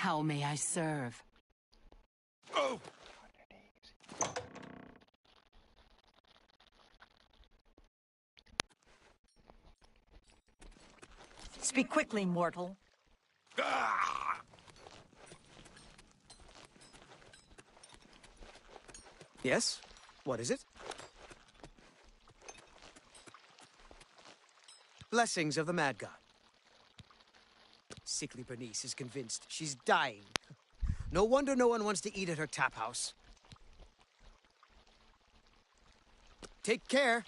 How may I serve? Oh! Speak quickly, mortal. Ah! Yes? What is it? Blessings of the Mad God. Sickly Bernice is convinced she's dying. No wonder no one wants to eat at her tap house. Take care.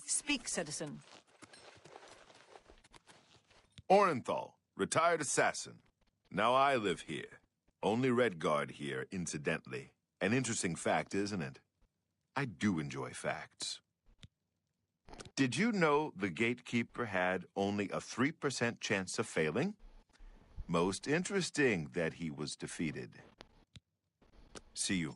Speak, citizen. Orenthal, retired assassin. Now I live here. Only Redguard here, incidentally. An interesting fact, isn't it? I do enjoy facts. Did you know the gatekeeper had only a 3% chance of failing? Most interesting that he was defeated. See you.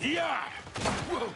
Yeah! Whoa!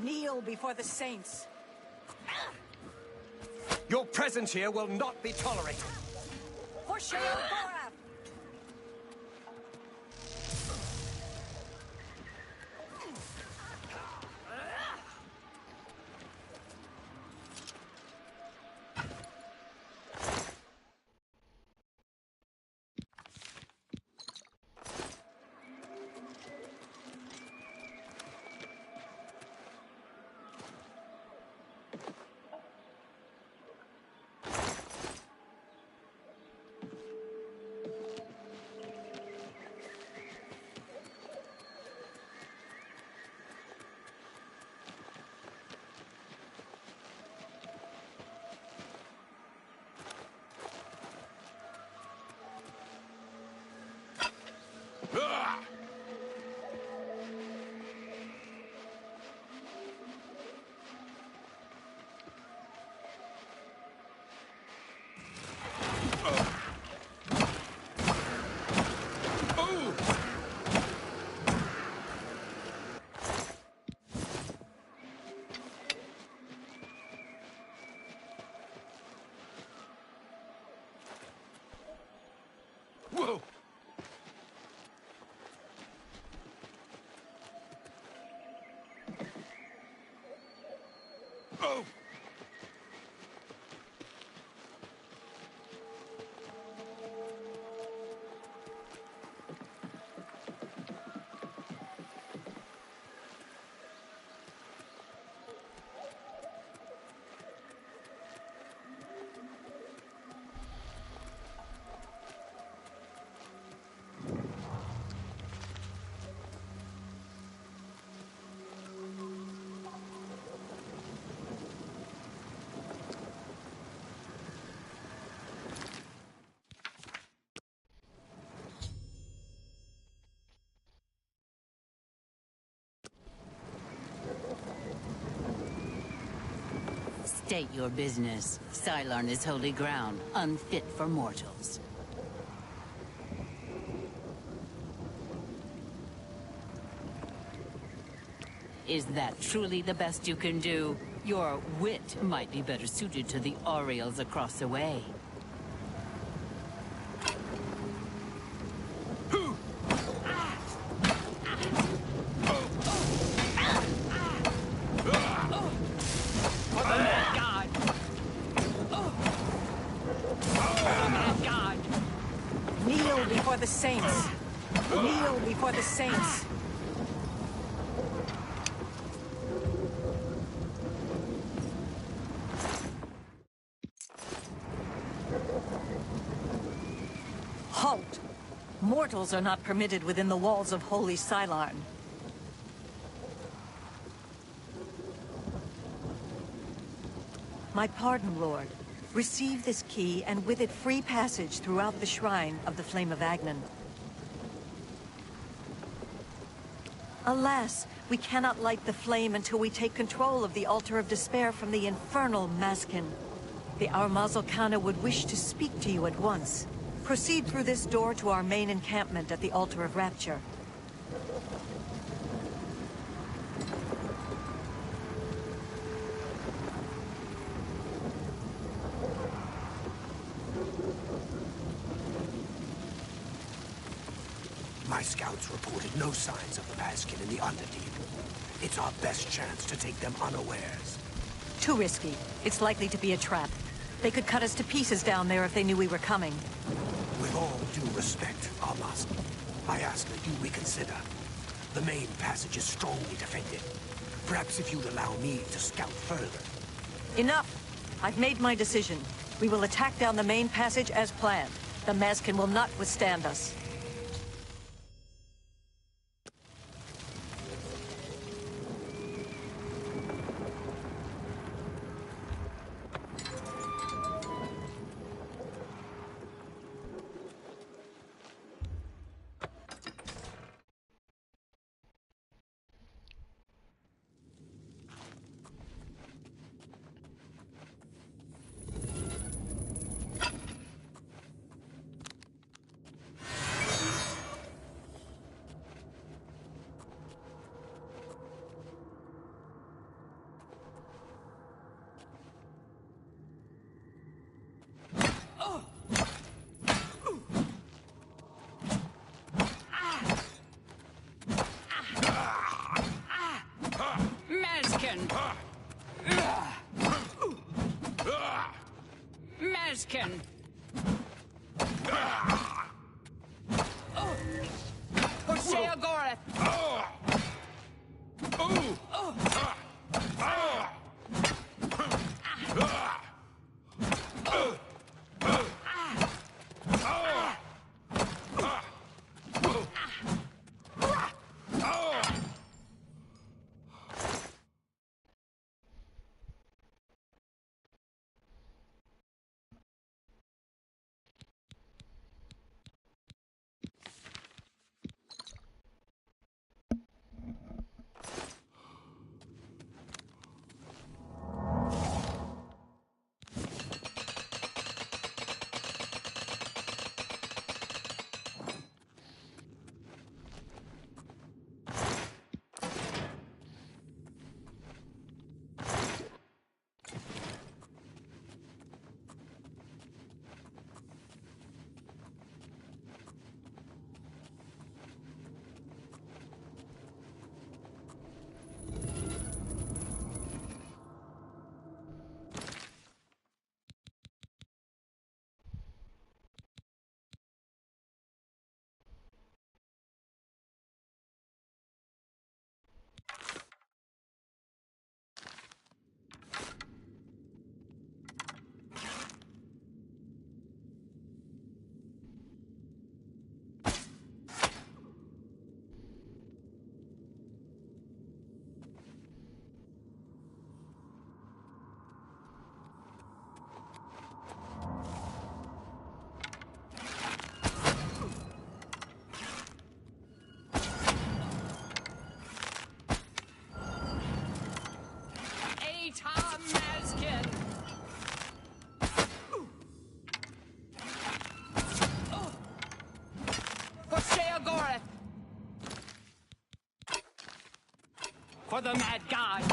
Kneel before the saints. Your presence here will not be tolerated. For Sheol-Gorath! Whoa! Oh! State your business. Cylon is holy ground, unfit for mortals. Is that truly the best you can do? Your wit might be better suited to the Oriels across the way. saints. Kneel before the saints. Halt! Mortals are not permitted within the walls of Holy Cylon. My pardon, Lord. Receive this key, and with it free passage throughout the shrine of the Flame of Agnan. Alas, we cannot light the flame until we take control of the Altar of Despair from the infernal Maskin. The Armazel Khana would wish to speak to you at once. Proceed through this door to our main encampment at the Altar of Rapture. My scouts reported no signs of the Maskin in the Underdeep. It's our best chance to take them unawares. Too risky. It's likely to be a trap. They could cut us to pieces down there if they knew we were coming. With all due respect, Armas, I ask that you reconsider. The main passage is strongly defended. Perhaps if you'd allow me to scout further. Enough! I've made my decision. We will attack down the main passage as planned. The Maskin will not withstand us. Maskin! Hosea Gorath! For the mad god!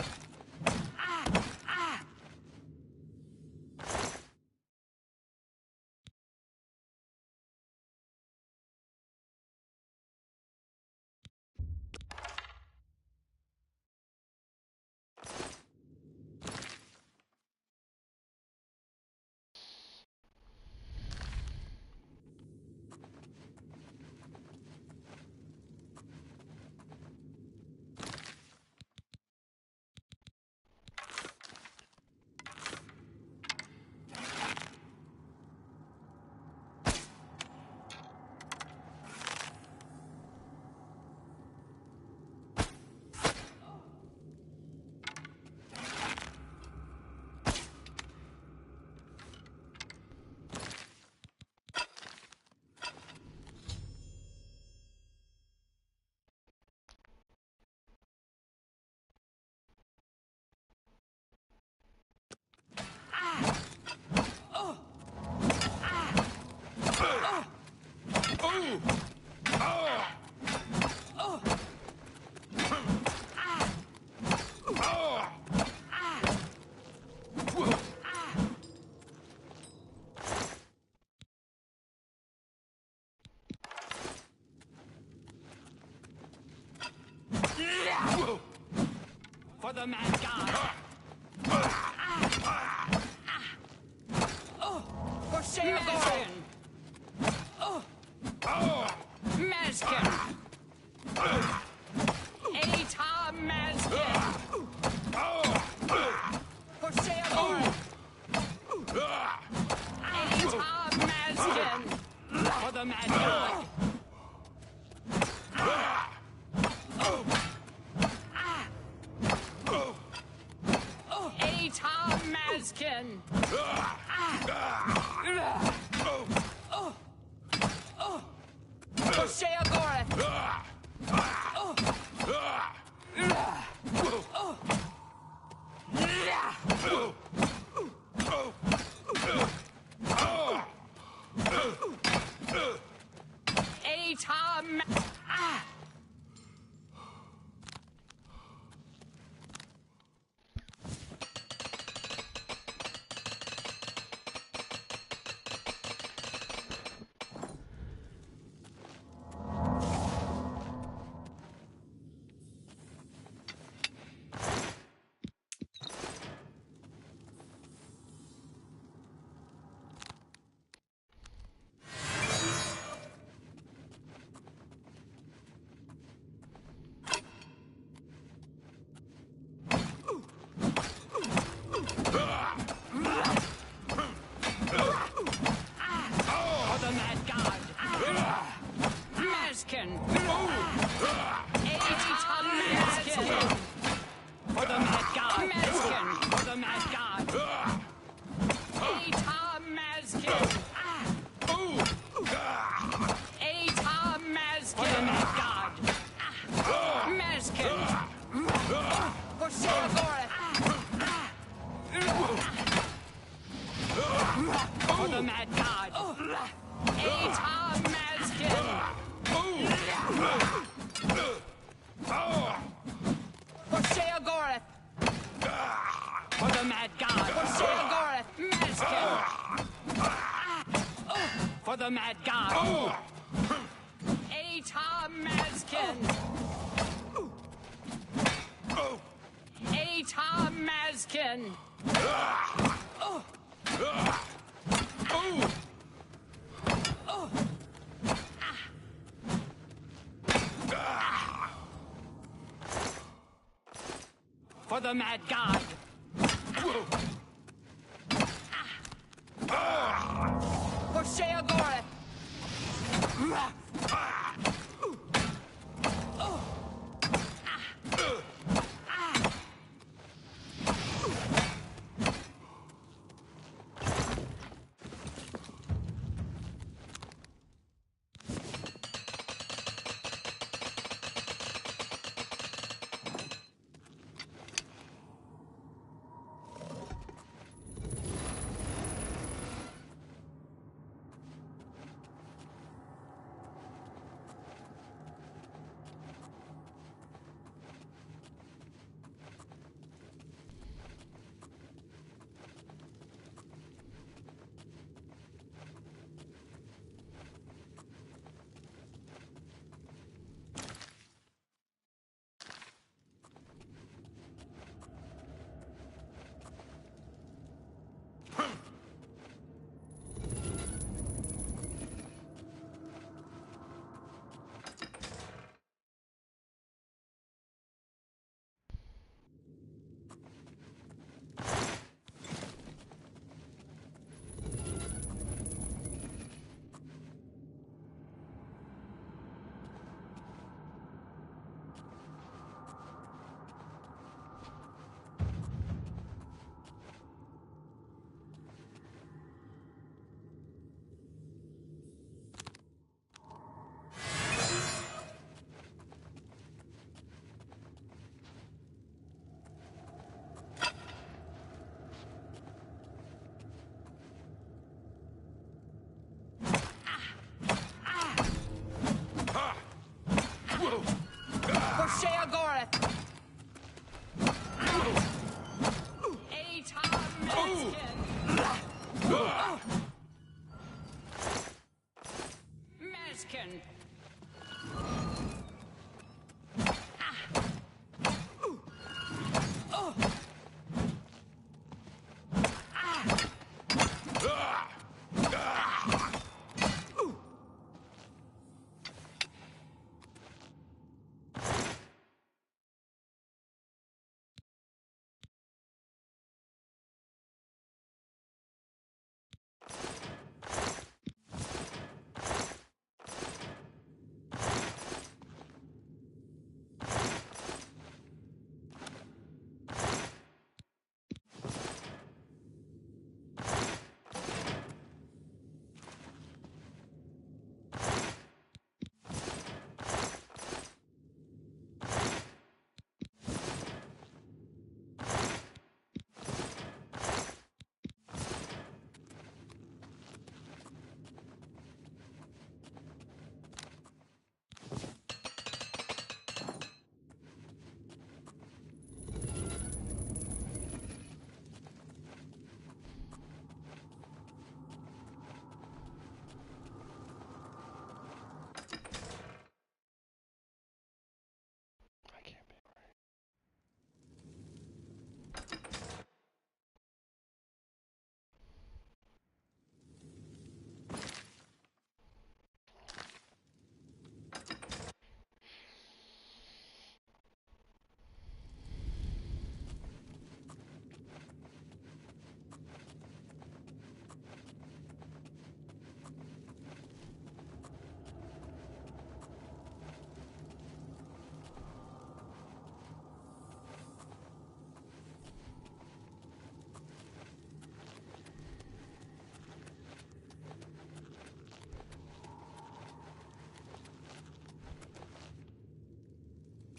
the mad god! For Mazkin! Mazkin! Anytime Mazkin! For Sailor! Anytime Mazkin! For the mad god! Anytime Mazkin! For Sheogorath! Anytime... For the mad god! Anytime Mazkin! For Sheogorath! For the mad god! For Sheogorath! Mazkin! For the mad god! Anytime Mazkin! Anytime Mazkin! For the mad god! For Sheogorath!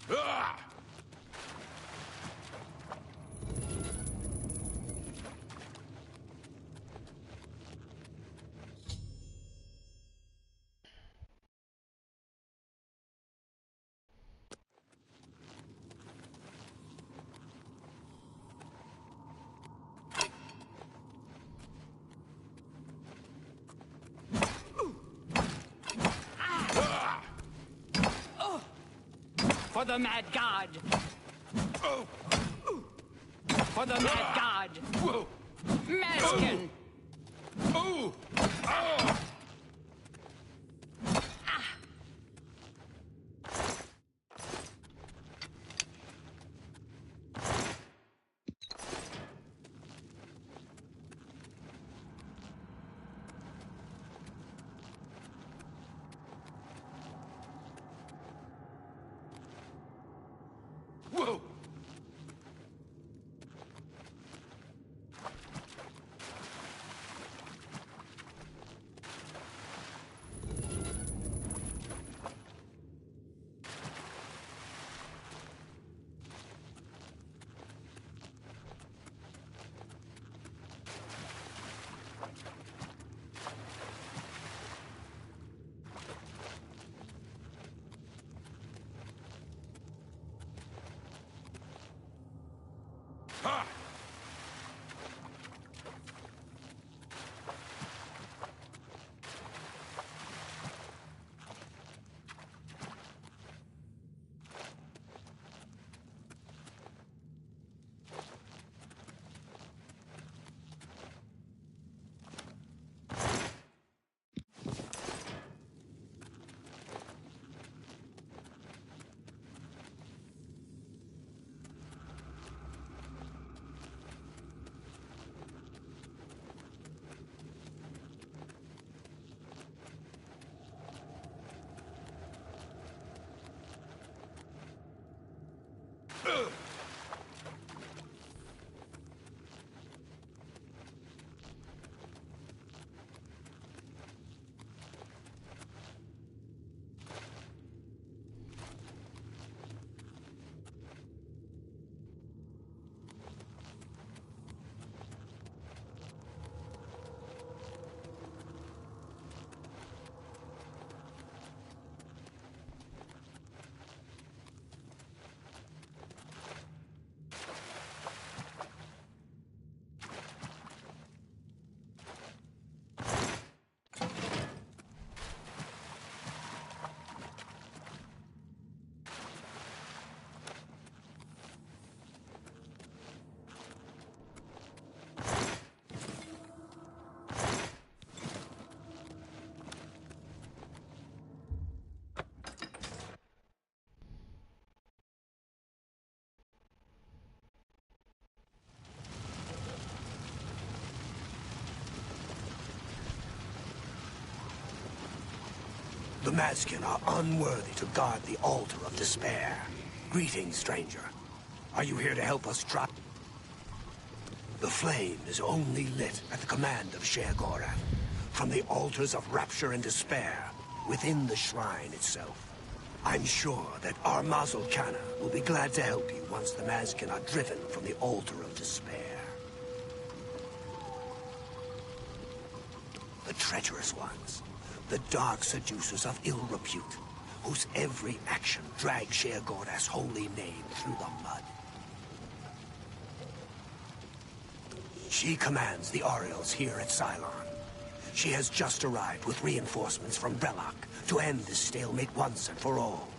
Ah! For the Mad God! For the Mad God! Maskin! Whoa! Ha! The Mazkin are unworthy to guard the Altar of Despair. Greetings, stranger. Are you here to help us drop? The flame is only lit at the command of Sheogorath, from the altars of rapture and despair within the shrine itself. I'm sure that our Mazel Kana will be glad to help you once the Mazkin are driven from the Altar of Despair. The treacherous ones. The dark seducers of ill repute, whose every action drags Sheogorath's holy name through the mud. She commands the Ariels here at Cylon. She has just arrived with reinforcements from Belloc to end this stalemate once and for all.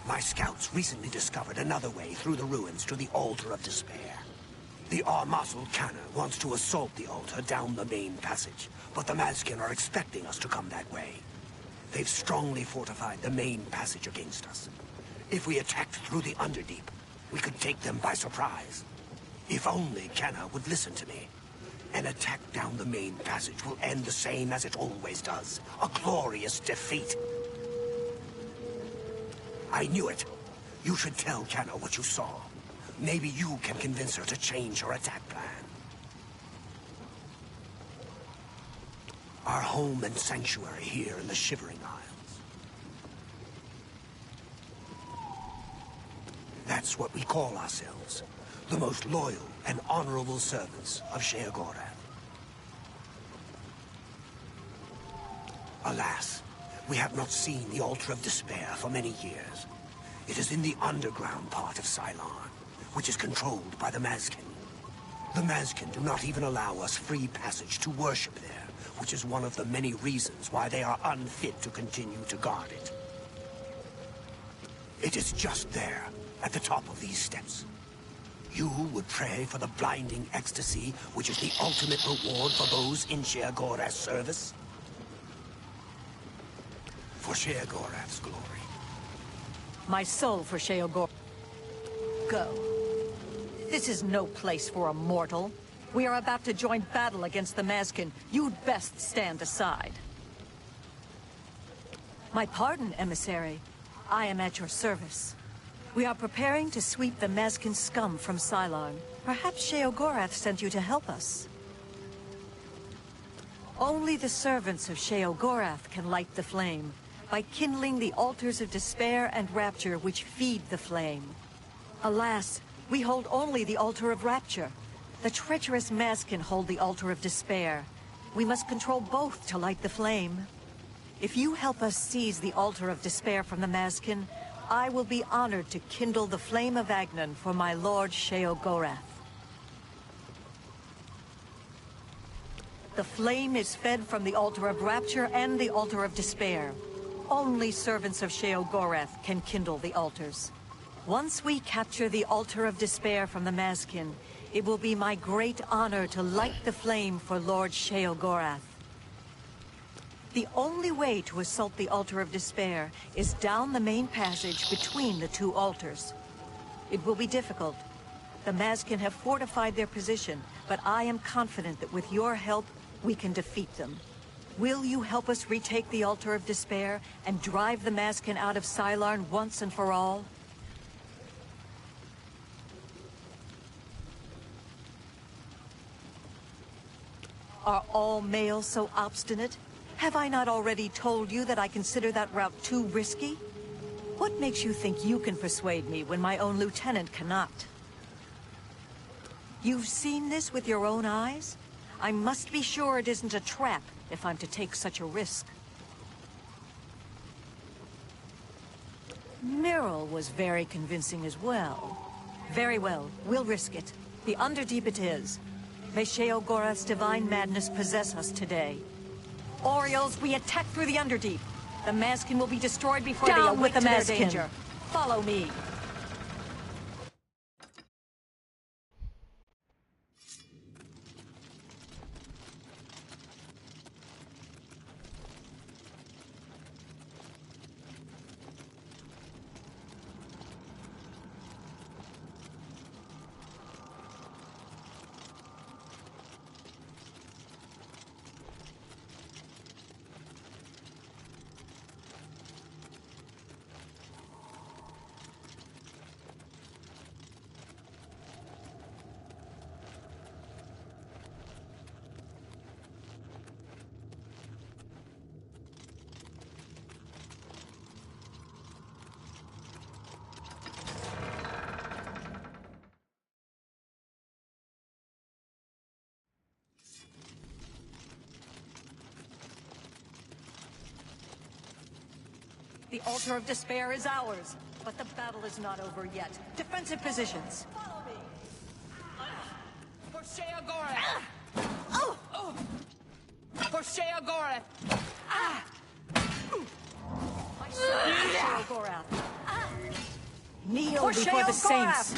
My scouts recently discovered another way through the ruins to the Altar of Despair. The Mazel Kana wants to assault the altar down the main passage, but the Mazkin are expecting us to come that way. They've strongly fortified the main passage against us. If we attacked through the Underdeep, we could take them by surprise. If only Kana would listen to me. An attack down the main passage will end the same as it always does. A glorious defeat. I knew it. You should tell Kana what you saw. Maybe you can convince her to change her attack plan. Our home and sanctuary here in the Shivering Isles. That's what we call ourselves. The most loyal and honorable servants of Sheogorath. Alas, we have not seen the Altar of Despair for many years. It is in the underground part of Cylon, which is controlled by the Mazkin. The Mazkin do not even allow us free passage to worship there, which is one of the many reasons why they are unfit to continue to guard it. It is just there, at the top of these steps. You would pray for the blinding ecstasy, which is the ultimate reward for those in Sheogorath's service? For Sheogorath's glory. My soul for Sheogorath. Go. This is no place for a mortal. We are about to join battle against the Mazkin. You'd best stand aside. My pardon, emissary. I am at your service. We are preparing to sweep the Mazkin scum from Cylon. Perhaps Sheogorath sent you to help us. Only the servants of Sheogorath can light the flame, by kindling the altars of despair and rapture which feed the flame. Alas, we hold only the altar of rapture. The treacherous Mazkin hold the altar of despair. We must control both to light the flame. If you help us seize the altar of despair from the Mazkin, I will be honored to kindle the flame of Agnon for my lord Sheogorath. The flame is fed from the altar of rapture and the altar of despair. Only servants of Sheogorath can kindle the altars. Once we capture the altar of despair from the Mazkin, it will be my great honor to light the flame for Lord Sheogorath. The only way to assault the altar of despair is down the main passage between the two altars. It will be difficult. The Mazkin have fortified their position, but I am confident that with your help, we can defeat them. Will you help us retake the altar of despair and drive the Mazkin out of Cylon once and for all? Are all males so obstinate? Have I not already told you that I consider that route too risky? What makes you think you can persuade me when my own lieutenant cannot? You've seen this with your own eyes? I must be sure it isn't a trap if I'm to take such a risk. Meryl was very convincing as well. Very well, we'll risk it. The Underdeep it is. May Sheogorath's divine madness possess us today. Orioles, we attack through the Underdeep. The Mazkin will be destroyed before they awake to their danger. Follow me. The altar of despair is ours, but the battle is not over yet. Defensive positions. Follow me. For Sheogorath! For Sheogorath! My son, Sheogorath. Kneel before the saints.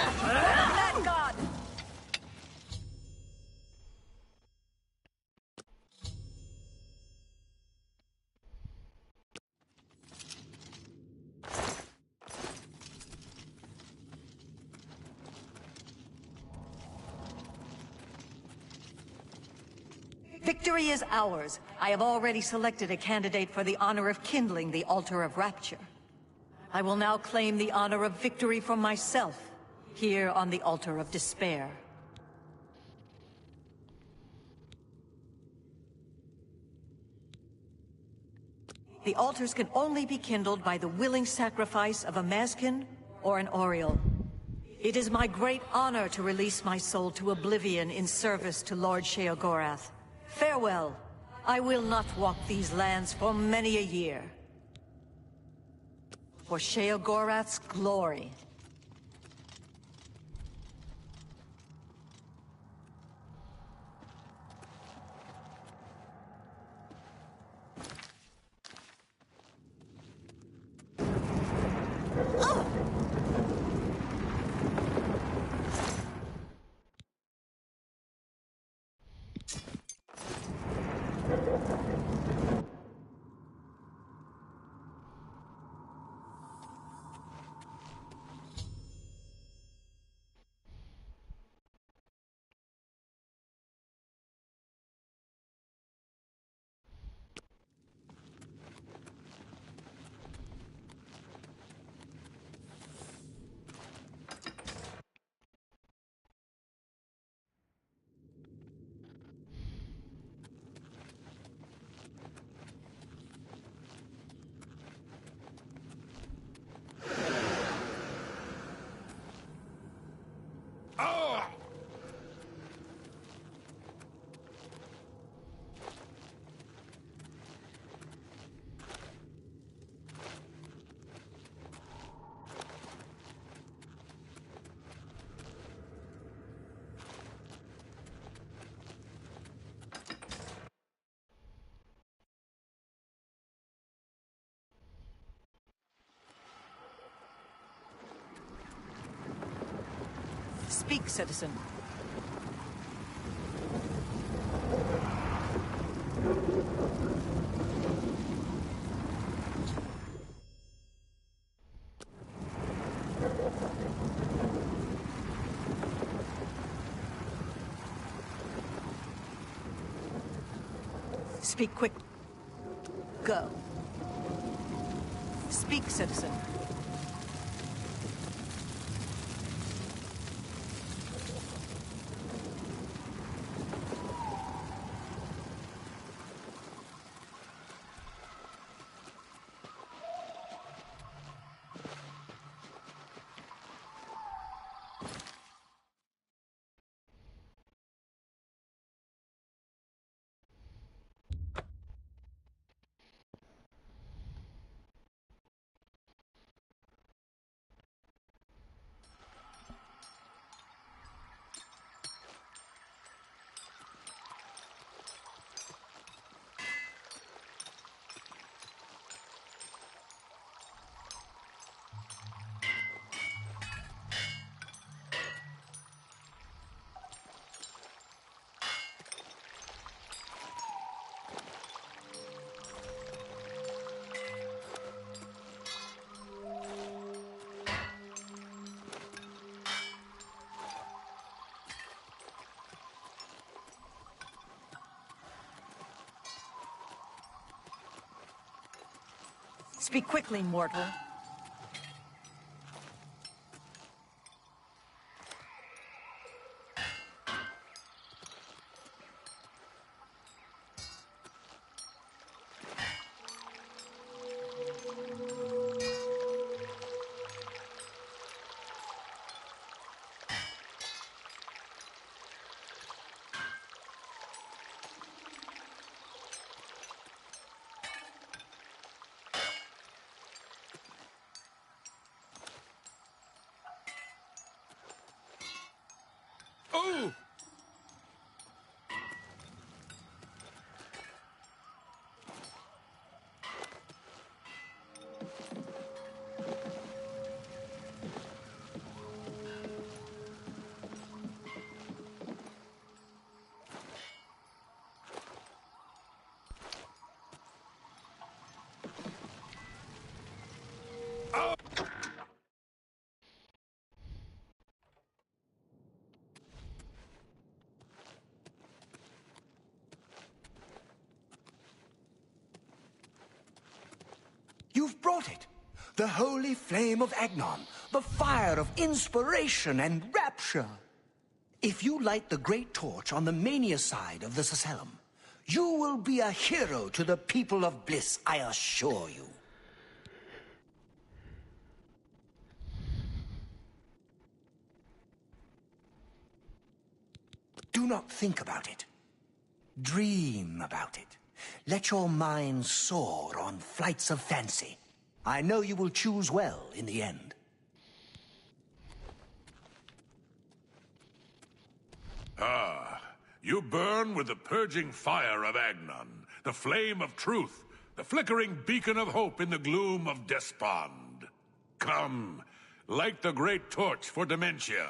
That god! Victory is ours. I have already selected a candidate for the honor of kindling the altar of rapture. I will now claim the honor of victory for myself, here on the altar of despair. The altars can only be kindled by the willing sacrifice of a Mazkin or an Oriel. It is my great honor to release my soul to oblivion in service to Lord Sheogorath. Farewell. I will not walk these lands for many a year. For Sheogorath's glory. Speak, citizen. Speak quick. Go. Speak, citizen. Speak quickly, mortal. Oh! You've brought it. The holy flame of Agnon. The fire of inspiration and rapture. If you light the great torch on the mania side of the Sacellum, You will be a hero to the people of Bliss, I assure you. Do not think about it. Dream about it. Let your mind soar on flights of fancy. I know you will choose well in the end. Ah, you burn with the purging fire of Agnon, the flame of truth, the flickering beacon of hope in the gloom of despond. Come, light the great torch for dementia.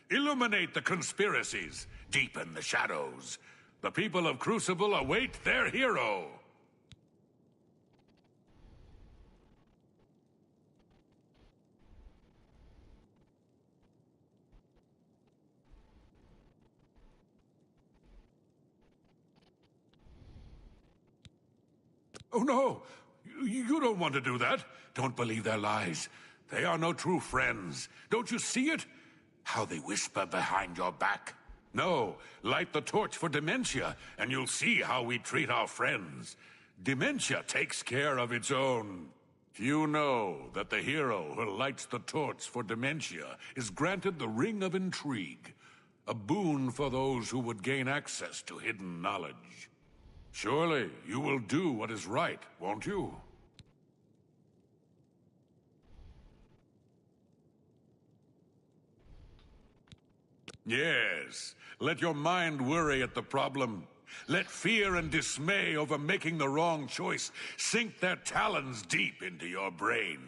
Illuminate the conspiracies, deepen the shadows. The people of Crucible await their hero. Oh no! You don't want to do that. Don't believe their lies. They are no true friends. Don't you see it? How they whisper behind your back. No, light the torch for Dementia, and you'll see how we treat our friends. Dementia takes care of its own. Few know that the hero who lights the torch for Dementia is granted the Ring of Intrigue, a boon for those who would gain access to hidden knowledge. Surely you will do what is right, won't you? Yes. Let your mind worry at the problem. Let fear and dismay over making the wrong choice sink their talons deep into your brain.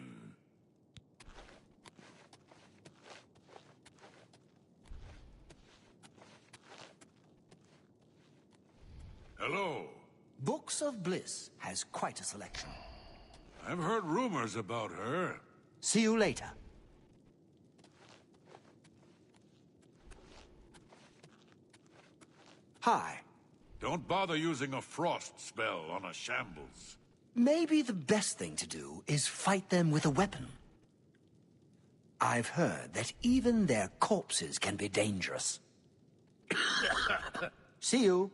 Hello. Books of Bliss has quite a selection. I've heard rumors about her. See you later. Hi. Don't bother using a frost spell on a shambles. Maybe the best thing to do is fight them with a weapon. I've heard that even their corpses can be dangerous. See you.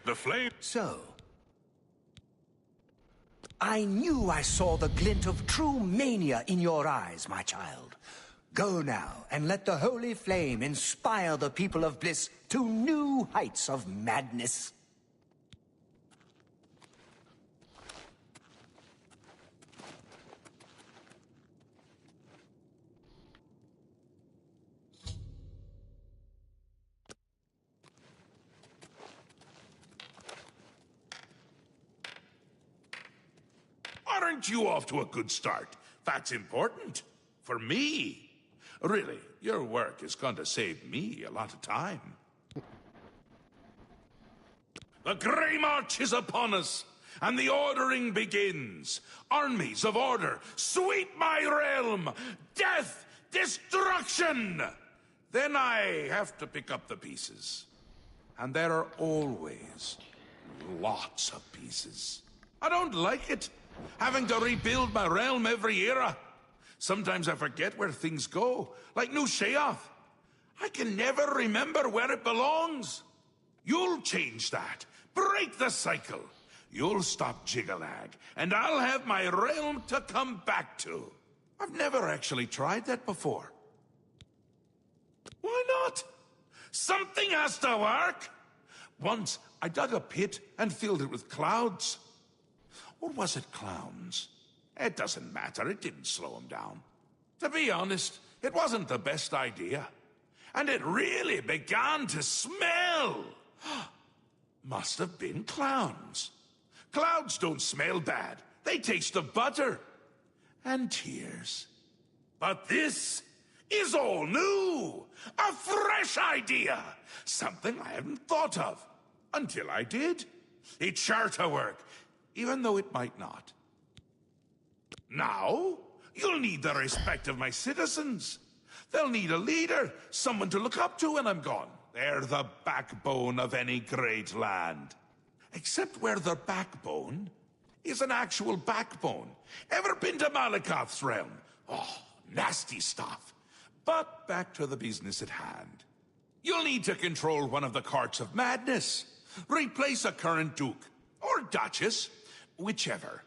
The flame... So, I knew I saw the glint of true mania in your eyes, my child. Go now, and let the holy flame inspire the people of Bliss to new heights of madness. Aren't you off to a good start? That's important. For me. Really, your work is going to save me a lot of time. The Grey March is upon us, and the ordering begins. Armies of order, sweep my realm! Death! Destruction! Then I have to pick up the pieces. And there are always lots of pieces. I don't like it, having to rebuild my realm every era. Sometimes I forget where things go, like New Sheoth. I can never remember where it belongs. You'll change that. Break the cycle. You'll stop Jiggalag, and I'll have my realm to come back to. I've never actually tried that before. Why not? Something has to work. Once, I dug a pit and filled it with clouds. Or was it clowns? It doesn't matter. It didn't slow him down. To be honest, it wasn't the best idea. And it really began to smell. Must have been clowns. Clouds don't smell bad. They taste of butter. And tears. But this is all new. A fresh idea. Something I hadn't thought of. Until I did. It's sure to work, even though it might not. Now, you'll need the respect of my citizens. They'll need a leader, someone to look up to when I'm gone. They're the backbone of any great land. Except where their backbone is an actual backbone. Ever been to Malakoth's realm? Oh, nasty stuff. But back to the business at hand. You'll need to control one of the carts of madness. Replace a current duke, or duchess, whichever.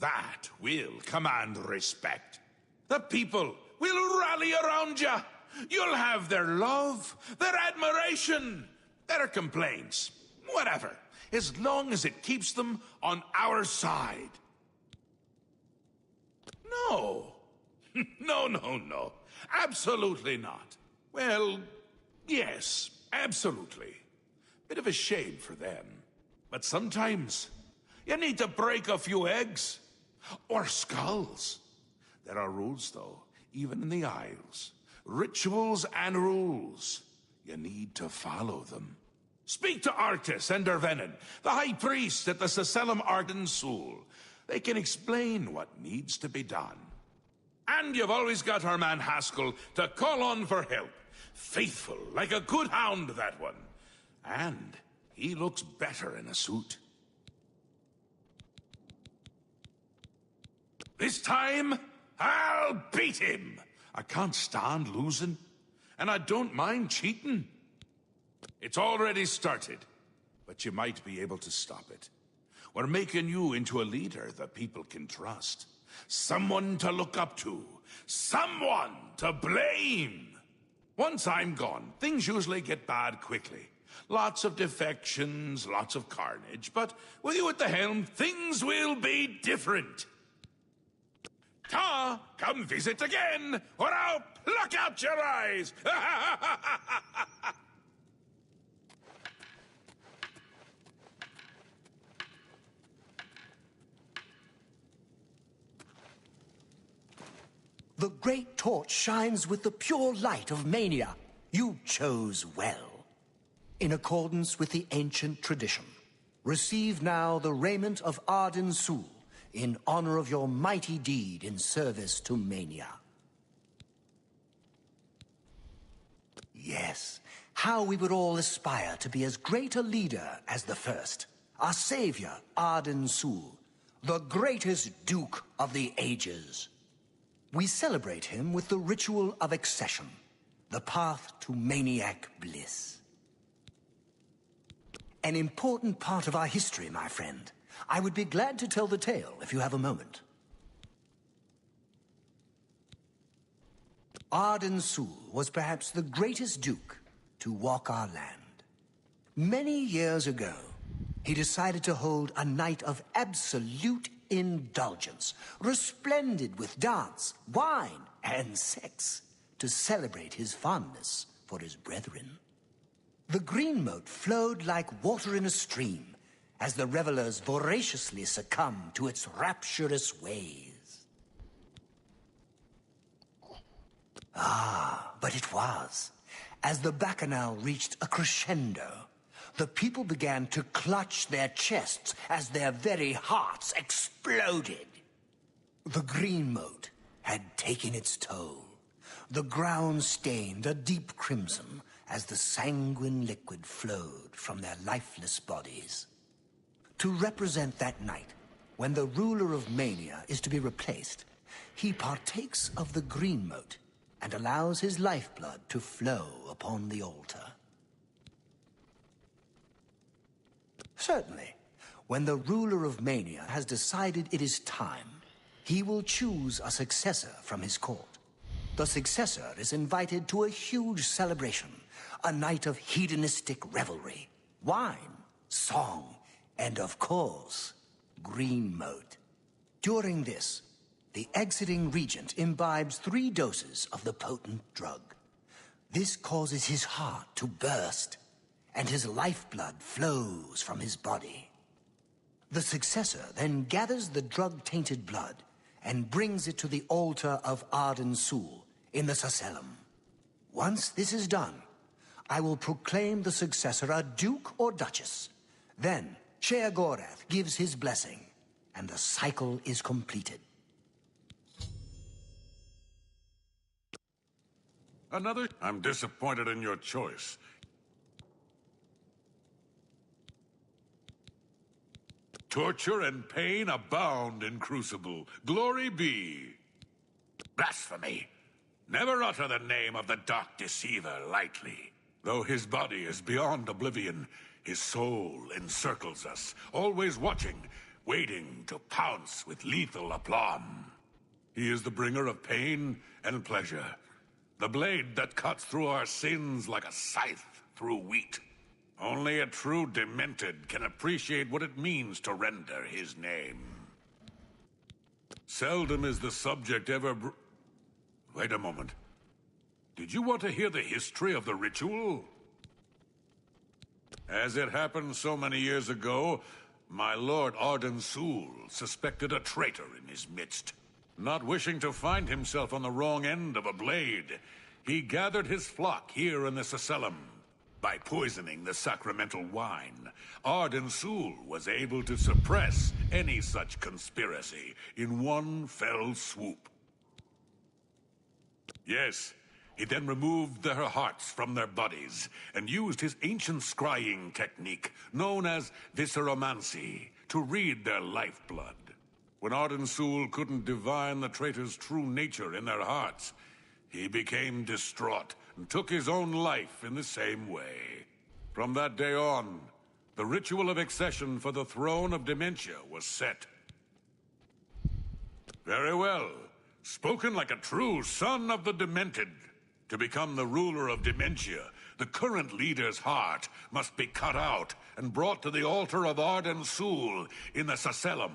That will command respect. The people will rally around you. You'll have their love, their admiration, their complaints, whatever, as long as it keeps them on our side. No. No. Absolutely not. Well, yes, absolutely. Bit of a shame for them. But sometimes, you need to break a few eggs. Or skulls. There are rules, though, even in the Isles. Rituals and rules. You need to follow them. Speak to Artis and Dervenin, the High Priest at the Seselem Arden Sul. They can explain what needs to be done. And you've always got our man Haskell to call on for help. Faithful, like a good hound, that one. And he looks better in a suit. This time, I'll beat him. I can't stand losing, and I don't mind cheating. It's already started, but you might be able to stop it. We're making you into a leader the people can trust. Someone to look up to. Someone to blame. Once I'm gone, things usually get bad quickly. Lots of defections, lots of carnage, but with you at the helm, things will be different. Ta, come visit again, or I'll pluck out your eyes! The great torch shines with the pure light of mania. You chose well. In accordance with the ancient tradition, receive now the raiment of Arden Sul, in honor of your mighty deed in service to mania. Yes, how we would all aspire to be as great a leader as the first. Our savior, Arden Sul, the greatest duke of the ages. We celebrate him with the ritual of accession, the path to maniac bliss. An important part of our history, my friend. I would be glad to tell the tale if you have a moment. Arden Sul was perhaps the greatest duke to walk our land. Many years ago, he decided to hold a night of absolute indulgence, resplendent with dance, wine, and sex, to celebrate his fondness for his brethren. The green moat flowed like water in a stream, as the revelers voraciously succumbed to its rapturous ways. Ah, but it was. As the bacchanal reached a crescendo, the people began to clutch their chests as their very hearts exploded. The green moat had taken its toll. The ground stained a deep crimson as the sanguine liquid flowed from their lifeless bodies. To represent that night, when the ruler of mania is to be replaced, he partakes of the green mote and allows his lifeblood to flow upon the altar. Certainly, when the ruler of Mania has decided it is time, he will choose a successor from his court. The successor is invited to a huge celebration, a night of hedonistic revelry, wine, song, and of course, green mote. During this, the exiting regent imbibes 3 doses of the potent drug. This causes his heart to burst, and his lifeblood flows from his body. The successor then gathers the drug-tainted blood and brings it to the altar of Arden Sul in the Sacellum. Once this is done, I will proclaim the successor a duke or duchess. Then, Sheogorath gives his blessing, and the cycle is completed. I'm disappointed in your choice. Torture and pain abound in Crucible. Glory be. Blasphemy. Never utter the name of the Dark Deceiver lightly. Though his body is beyond oblivion, his soul encircles us, always watching, waiting to pounce with lethal aplomb. He is the bringer of pain and pleasure, the blade that cuts through our sins like a scythe through wheat. Only a true demented can appreciate what it means to render his name. Seldom is the subject ever Wait a moment. Did you want to hear the history of the ritual? As it happened so many years ago, my lord Arden Sul suspected a traitor in his midst. Not wishing to find himself on the wrong end of a blade, he gathered his flock here in the Sacellum. By poisoning the sacramental wine, Arden Sul was able to suppress any such conspiracy in one fell swoop. Yes, he then removed their hearts from their bodies and used his ancient scrying technique, known as visceromancy, to read their lifeblood. When Arden Sul couldn't divine the traitor's true nature in their hearts, he became distraught and took his own life in the same way. From that day on, the ritual of accession for the throne of Dementia was set. Very well. Spoken like a true son of the Demented. To become the ruler of Dementia, the current leader's heart must be cut out and brought to the altar of Arden Sul in the Sacellum.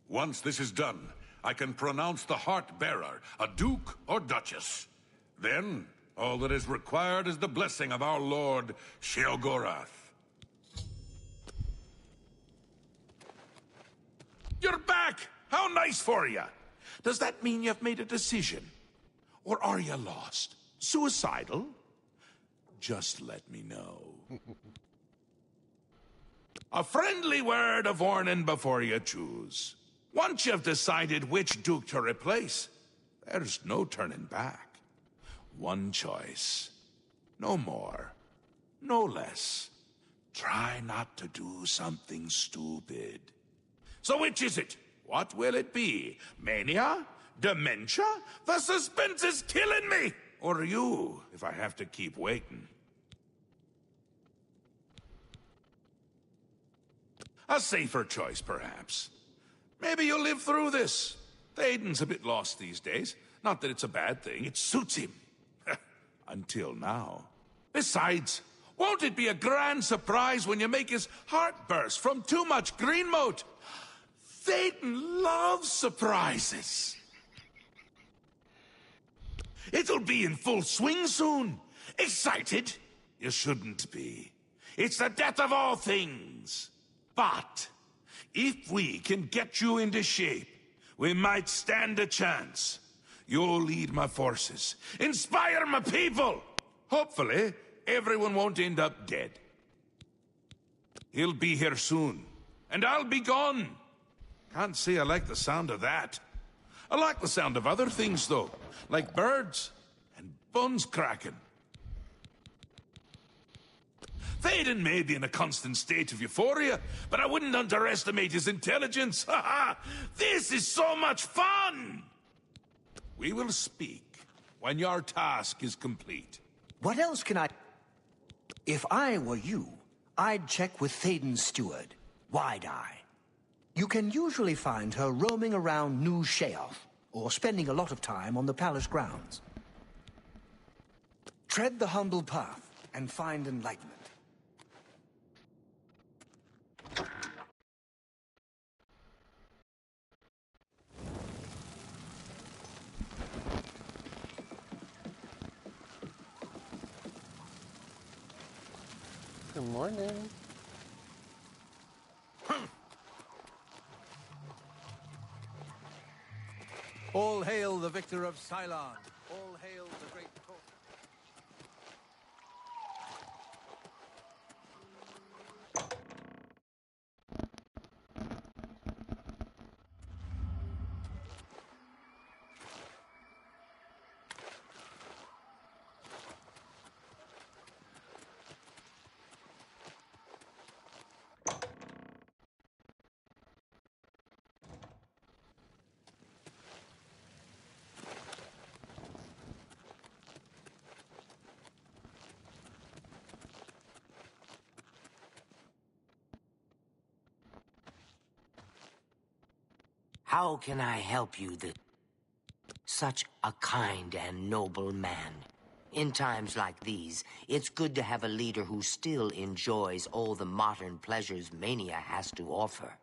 Once this is done, I can pronounce the heart-bearer a duke or duchess. Then, all that is required is the blessing of our lord, Sheogorath. You're back! How nice for you! Does that mean you've made a decision? Or are you lost? Suicidal? Just let me know. A friendly word of warning before you choose. Once you've decided which duke to replace, there's no turning back. One choice. No more. No less. Try not to do something stupid. So which is it? What will it be? Mania? Dementia? The suspense is killing me! Or you, if I have to keep waiting. A safer choice, perhaps. Maybe you'll live through this. Théoden's a bit lost these days. Not that it's a bad thing, it suits him. Until now. Besides, won't it be a grand surprise when you make his heart burst from too much green mote? Théoden loves surprises. It'll be in full swing soon. Excited? You shouldn't be. It's the death of all things. But if we can get you into shape, we might stand a chance. You'll lead my forces, inspire my people. Hopefully, everyone won't end up dead. He'll be here soon, and I'll be gone. Can't say I like the sound of that. I like the sound of other things, though, like birds and bones cracking. Théoden may be in a constant state of euphoria, but I wouldn't underestimate his intelligence. Ha ha! This is so much fun! We will speak when your task is complete. What else can I... If I were you, I'd check with Théoden's steward, Wide-Eye. You can usually find her roaming around New Sheoth, or spending a lot of time on the palace grounds. Tread the humble path and find enlightenment. Good morning. All hail the victor of Cylon. All hail the great Thor. How can I help you, such a kind and noble man? In times like these, it's good to have a leader who still enjoys all the modern pleasures Mania has to offer.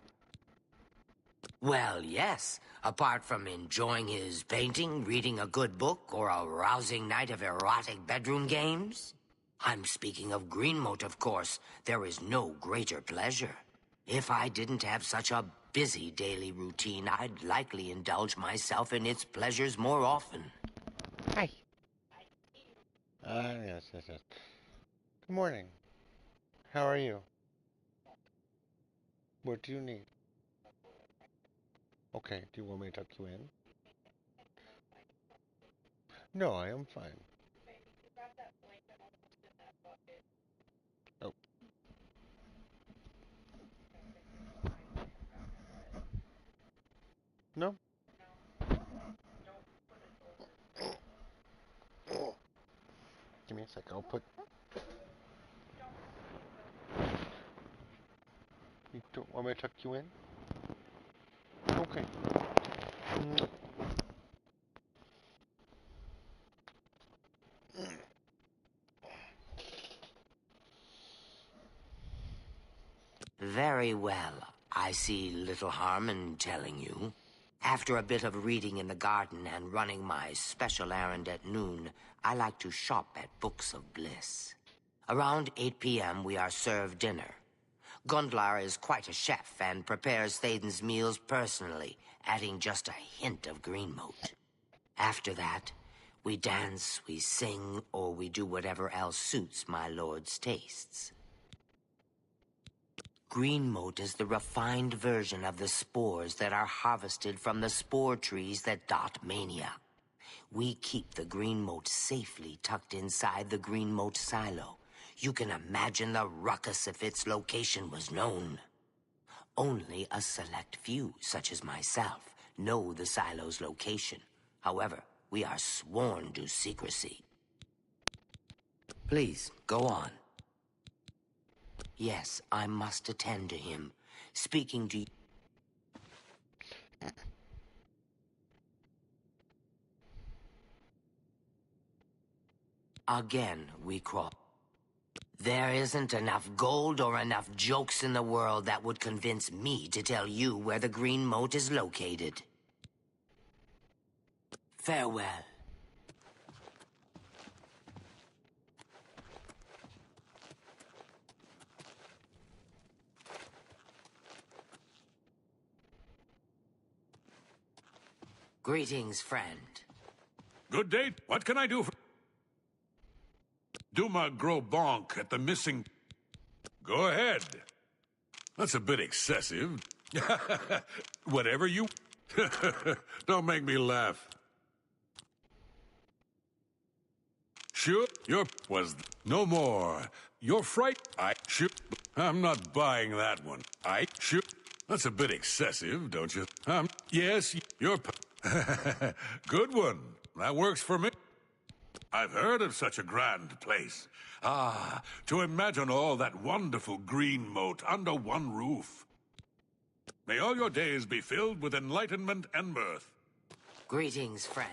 Well, yes. Apart from enjoying his painting, reading a good book, or a rousing night of erotic bedroom games. I'm speaking of Greenmote, of course. There is no greater pleasure. If I didn't have such a busy daily routine, I'd likely indulge myself in its pleasures more often. Hi. Yes. Good morning. How are you? What do you need? Okay, do you want me to tuck you in? No, I am fine. Oh. No? Give me a sec, I'll put... You don't want me to tuck you in? Okay. Very well. I see little harm in telling you. After a bit of reading in the garden and running my special errand at noon, I like to shop at Books of Bliss. Around 8 p.m. we are served dinner. Gundlar is quite a chef and prepares Théoden's meals personally, adding just a hint of Greenmote. After that, we dance, we sing, or we do whatever else suits my lord's tastes. Greenmote is the refined version of the spores that are harvested from the spore trees that dot Mania. We keep the Greenmote safely tucked inside the Greenmote silo. You can imagine the ruckus if its location was known. Only a select few, such as myself, know the silo's location. However, we are sworn to secrecy. Please, go on. Yes, I must attend to him. Speaking to you... Again, we crawl. There isn't enough gold or enough jokes in the world that would convince me to tell you where the Greenmote is located. Farewell. Greetings, friend. Good day. What can I do for... Duma Gros Bonk at the missing... Go ahead. That's a bit excessive. Whatever you... Don't make me laugh. sure your was no more. Your fright, I shoot. I'm not buying that one. I shoot. That's a bit excessive, don't you? Yes, you're. Good one. That works for me. I've heard of such a grand place. Ah, to imagine all that wonderful green moat under one roof. May all your days be filled with enlightenment and mirth. Greetings, friend.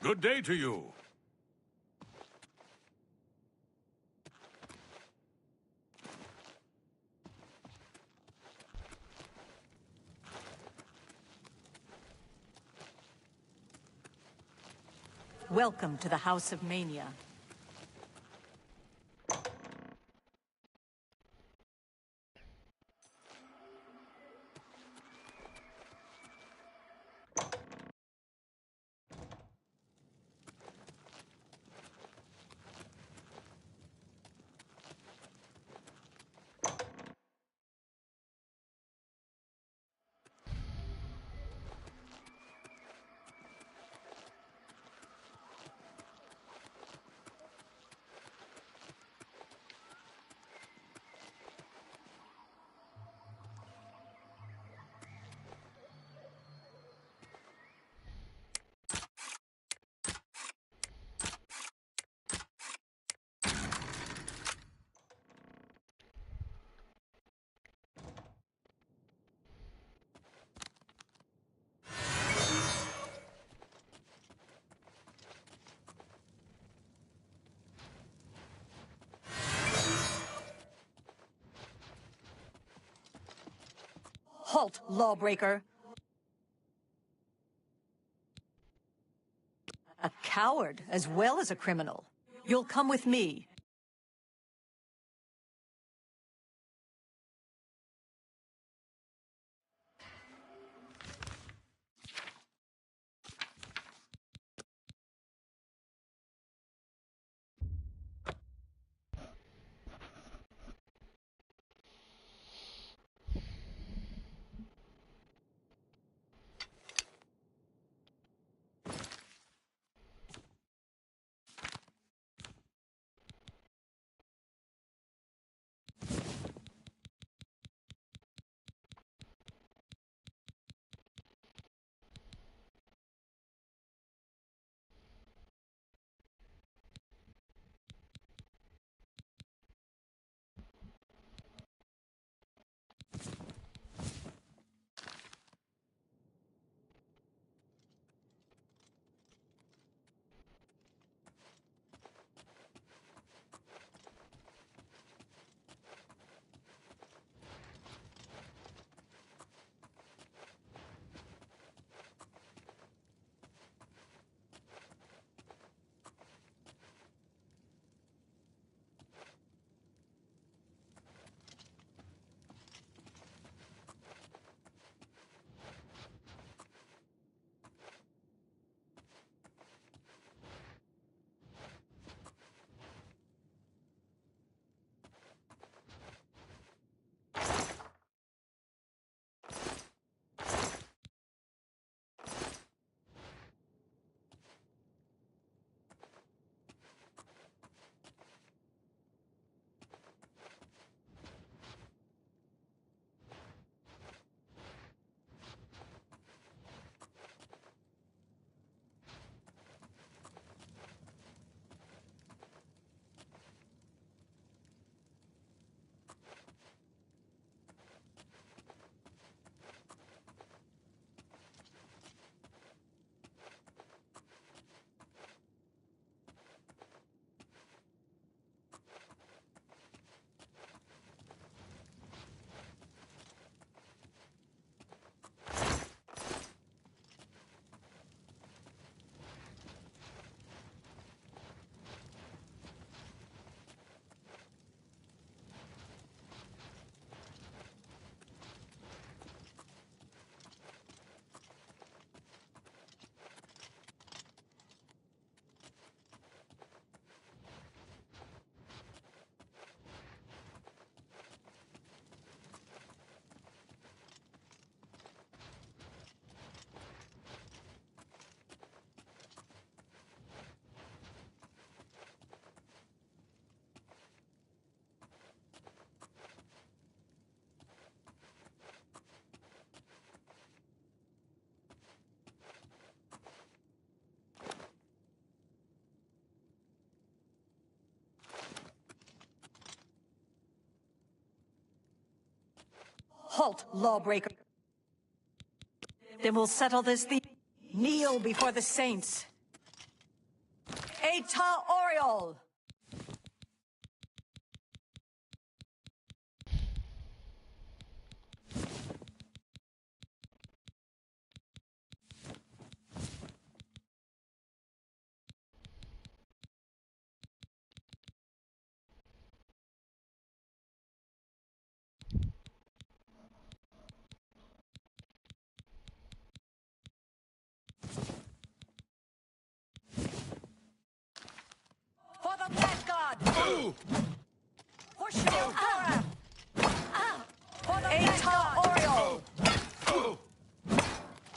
Good day to you. Welcome to the House of Mania. Halt, lawbreaker! A coward as well as a criminal. You'll come with me. Halt, lawbreaker. Then we'll settle this. Kneel before the saints. Eta Oriol! For the Mad God! For Sheogora! For the Eta Oriol!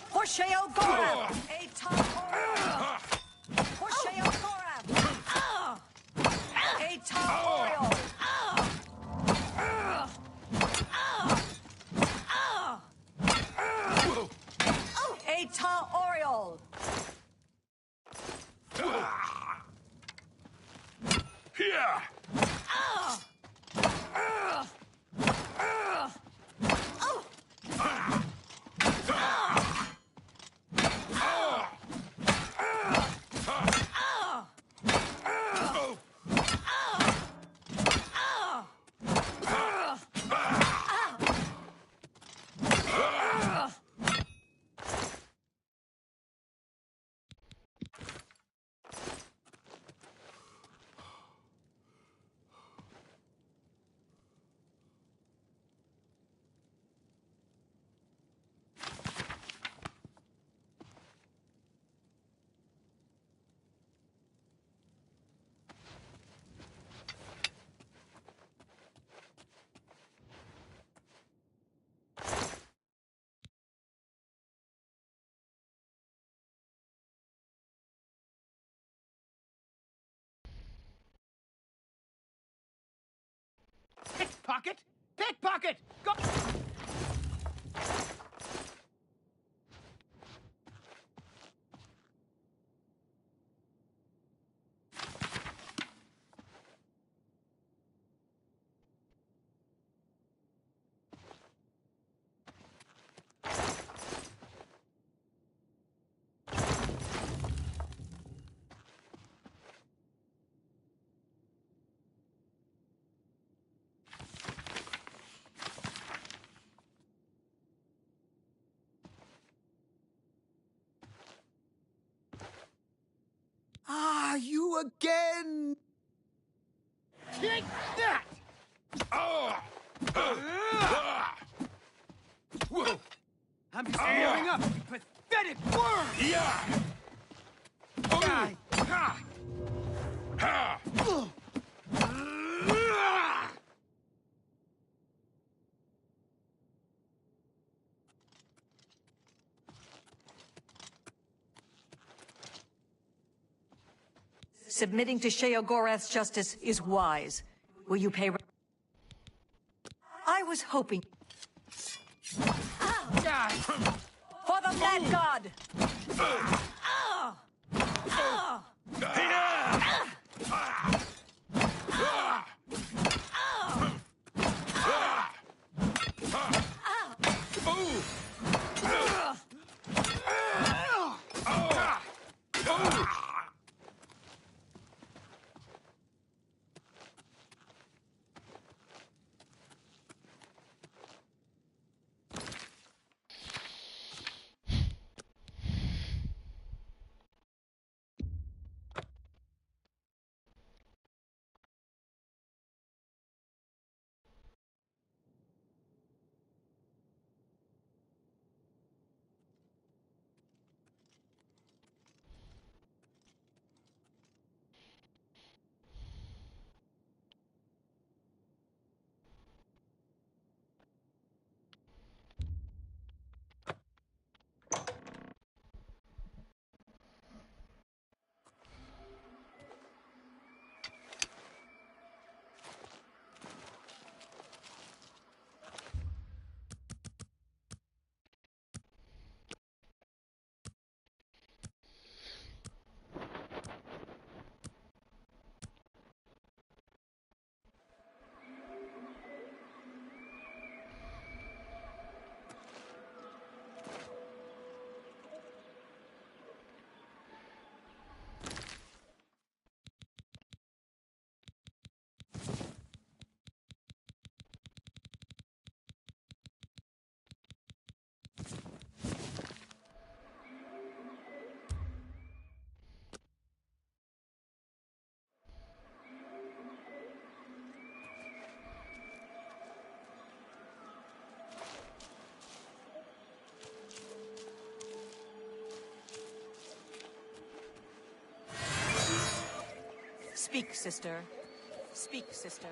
For Sheogora! Eta Oriol! For Sheogora! Eta Oriol! Eta Oriol! Here! Pickpocket! Pickpocket! Go! Ah, you again! Take that! I'm just giving up, you pathetic worm! Yeah! Submitting to Sheogorath's justice is wise. Will you pay? I was hoping. For the Mad God! Speak, sister. Speak, sister.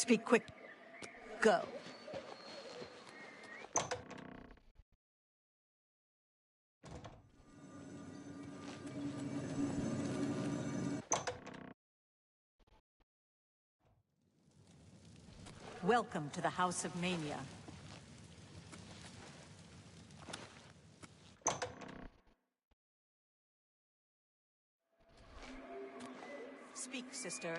Speak quick. Go. Welcome to the House of Mania. Speak, sister.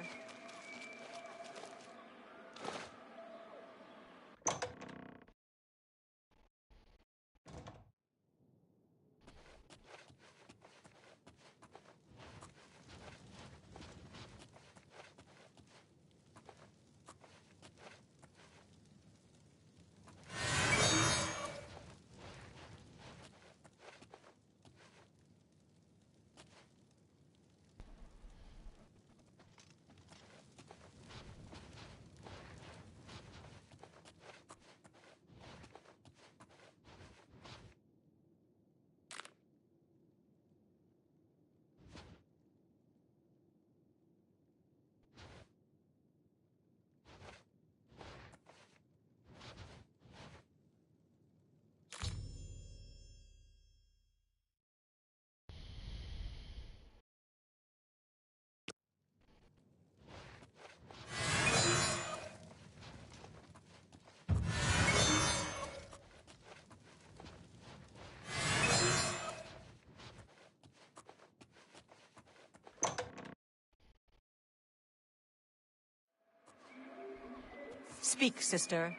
Speak, sister.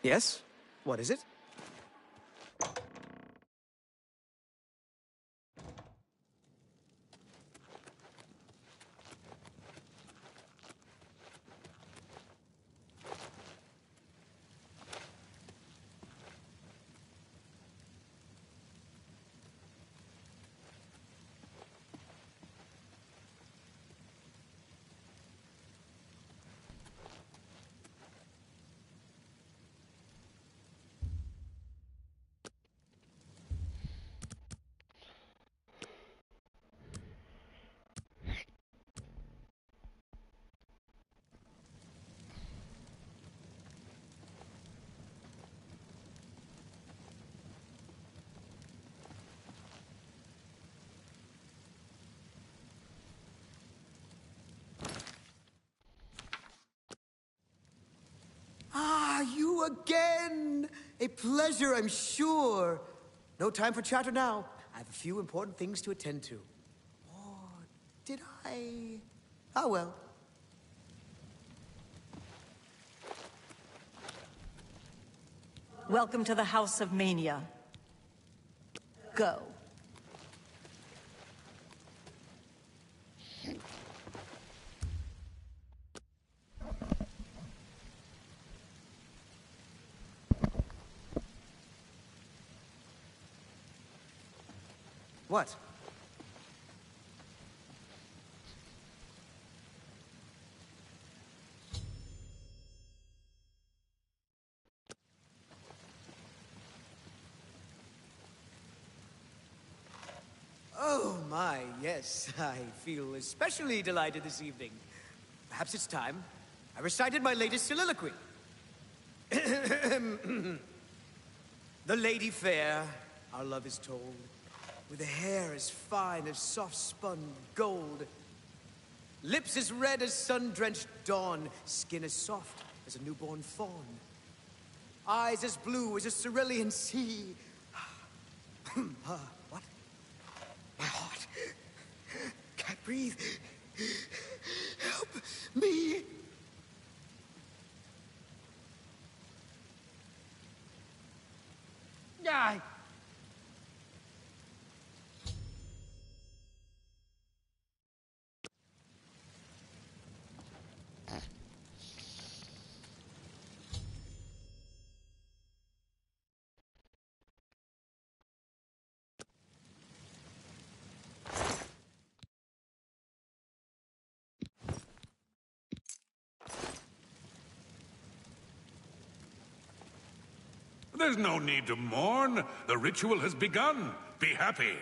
Yes? What is it? Ah, you again! A pleasure, I'm sure. No time for chatter now. I have a few important things to attend to. Or did I? Ah, well. Welcome to the House of Mania. Go. What? Oh my, yes. I feel especially delighted this evening. Perhaps it's time I recited my latest soliloquy. The lady fair, our love is told, with a hair as fine as soft-spun gold, lips as red as sun-drenched dawn, skin as soft as a newborn fawn, eyes as blue as a cerulean sea. What? My heart can't breathe. Help me. Die. There's no need to mourn. The ritual has begun. Be happy.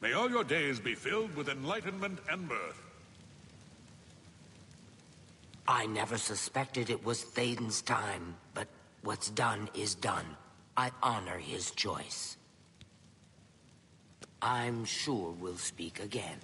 May all your days be filled with enlightenment and mirth. I never suspected it was Thaden's time, but what's done is done. I honor his choice. I'm sure we'll speak again.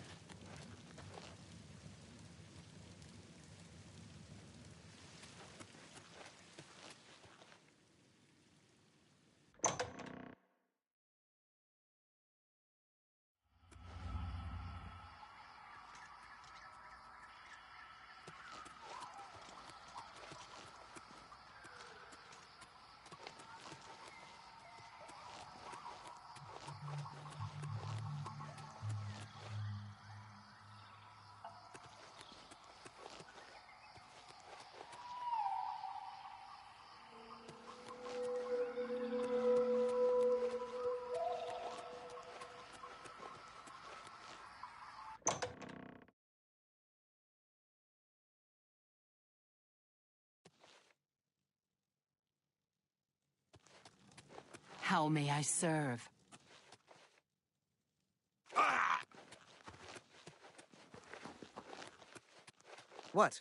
How may I serve? What?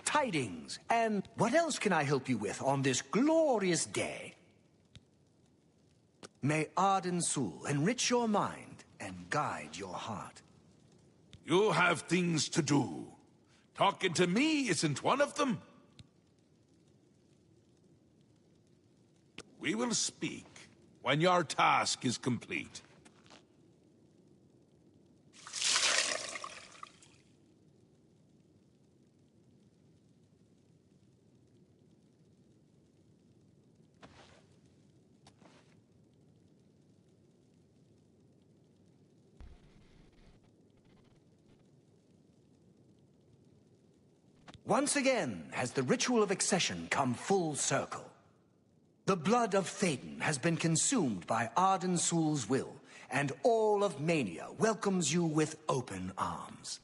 Tidings, and what else can I help you with on this glorious day? May Arden Sul enrich your mind and guide your heart. You have things to do. Talking to me isn't one of them. We will speak when your task is complete. Once again has the ritual of accession come full circle. The blood of Théden has been consumed by Arden Sul's will, and all of Mania welcomes you with open arms.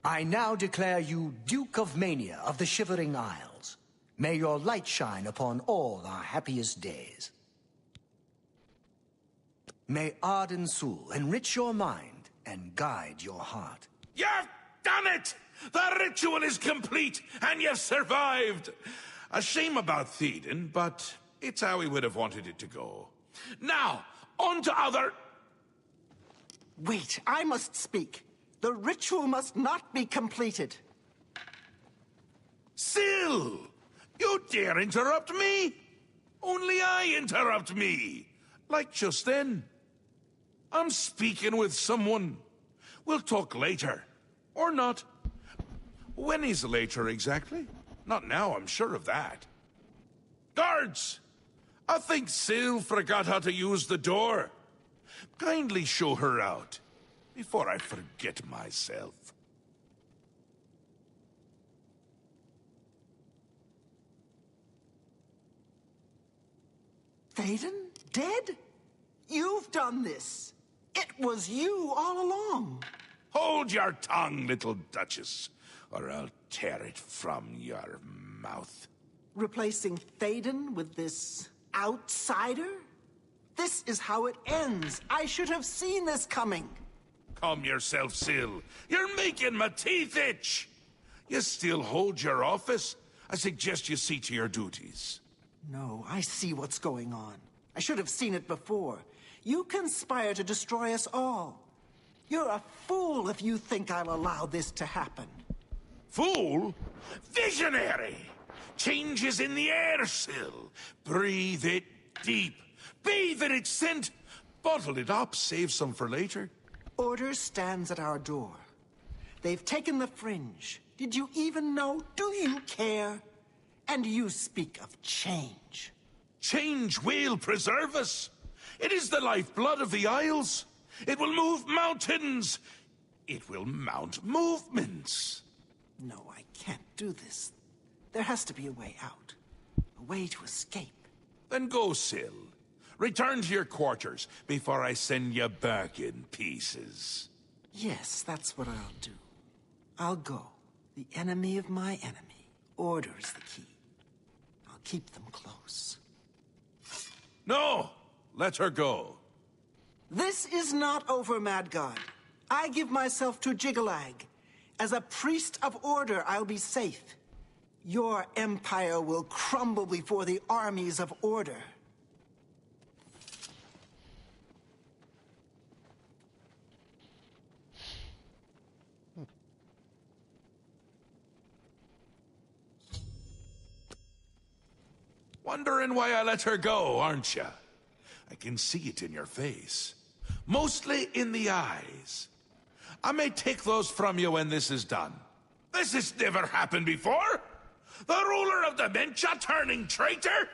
I now declare you Duke of Mania of the Shivering Isles. May your light shine upon all our happiest days. May Arden Sul enrich your mind and guide your heart. You've done it! The ritual is complete, and you've survived! A shame about Théden, but it's how we would have wanted it to go. Now, on to other... Wait, I must speak. The ritual must not be completed. Syl! You dare interrupt me? Only I interrupt me. Like just then. I'm speaking with someone. We'll talk later. Or not. When is later exactly? Not now, I'm sure of that. Guards! I think Syl forgot how to use the door. Kindly show her out, before I forget myself. Théden? Dead? You've done this. It was you all along. Hold your tongue, little Duchess, or I'll tear it from your mouth. Replacing Théden with this outsider? This is how it ends. I should have seen this coming. Calm yourself, Syl. You're making my teeth itch. You still hold your office? I suggest you see to your duties. No, I see what's going on. I should have seen it before. You conspire to destroy us all. You're a fool if you think I'll allow this to happen. Fool? Visionary! Change is in the air, Syl. Breathe it deep. Bathe in its scent. Bottle it up, save some for later. Order stands at our door. They've taken the fringe. Did you even know? Do you care? And you speak of change. Change will preserve us. It is the lifeblood of the Isles. It will move mountains. It will mount movements. No, I can't do this. There has to be a way out. A way to escape. Then go, Syl. Return to your quarters before I send you back in pieces. Yes, that's what I'll do. I'll go. The enemy of my enemy. Order is the key. I'll keep them close. No! Let her go. This is not over, Mad God. I give myself to Jiggalag. As a priest of order, I'll be safe. Your empire will crumble before the armies of order. Wondering why I let her go, aren't you? I can see it in your face. Mostly in the eyes. I may take those from you when this is done. This has never happened before. The ruler of dementia turning traitor?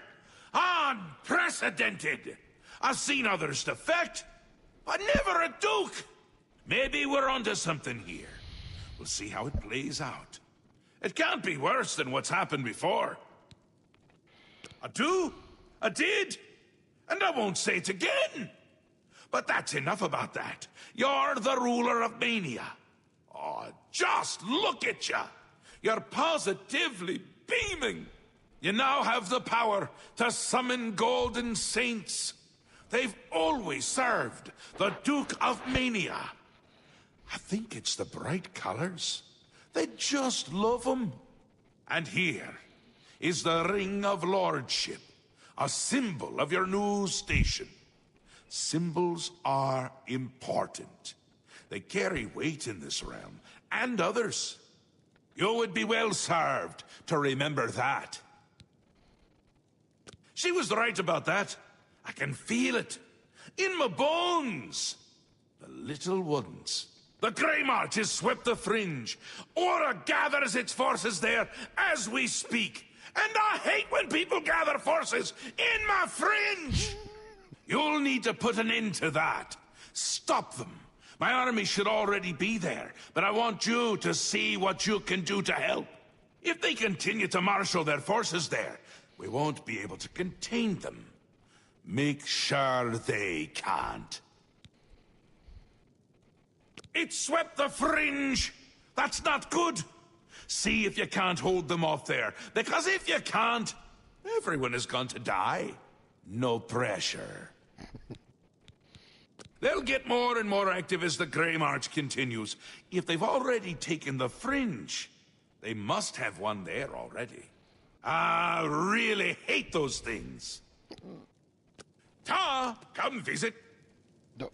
Unprecedented. I've seen others defect, but never a duke. Maybe we're onto something here. We'll see how it plays out. It can't be worse than what's happened before. I do. I did. And I won't say it again. But that's enough about that. You're the ruler of Mania. Oh, just look at you. You're positively beaming. You now have the power to summon golden saints. They've always served the Duke of Mania. I think it's the bright colors. They just love them. And here is the Ring of Lordship, a symbol of your new station. Symbols are important. They carry weight in this realm, and others. You would be well served to remember that. She was right about that. I can feel it. In my bones. The little ones. The Grey March has swept the fringe. Aura gathers its forces there as we speak. And I hate when people gather forces in my fringe! You'll need to put an end to that. Stop them. My army should already be there, but I want you to see what you can do to help. If they continue to marshal their forces there, we won't be able to contain them. Make sure they can't. It swept the fringe! That's not good! See if you can't hold them off there, because if you can't, everyone is going to die. No pressure. They'll get more and more active as the Grey March continues. If they've already taken the fringe, they must have one there already. I really hate those things. Ta, come visit. No.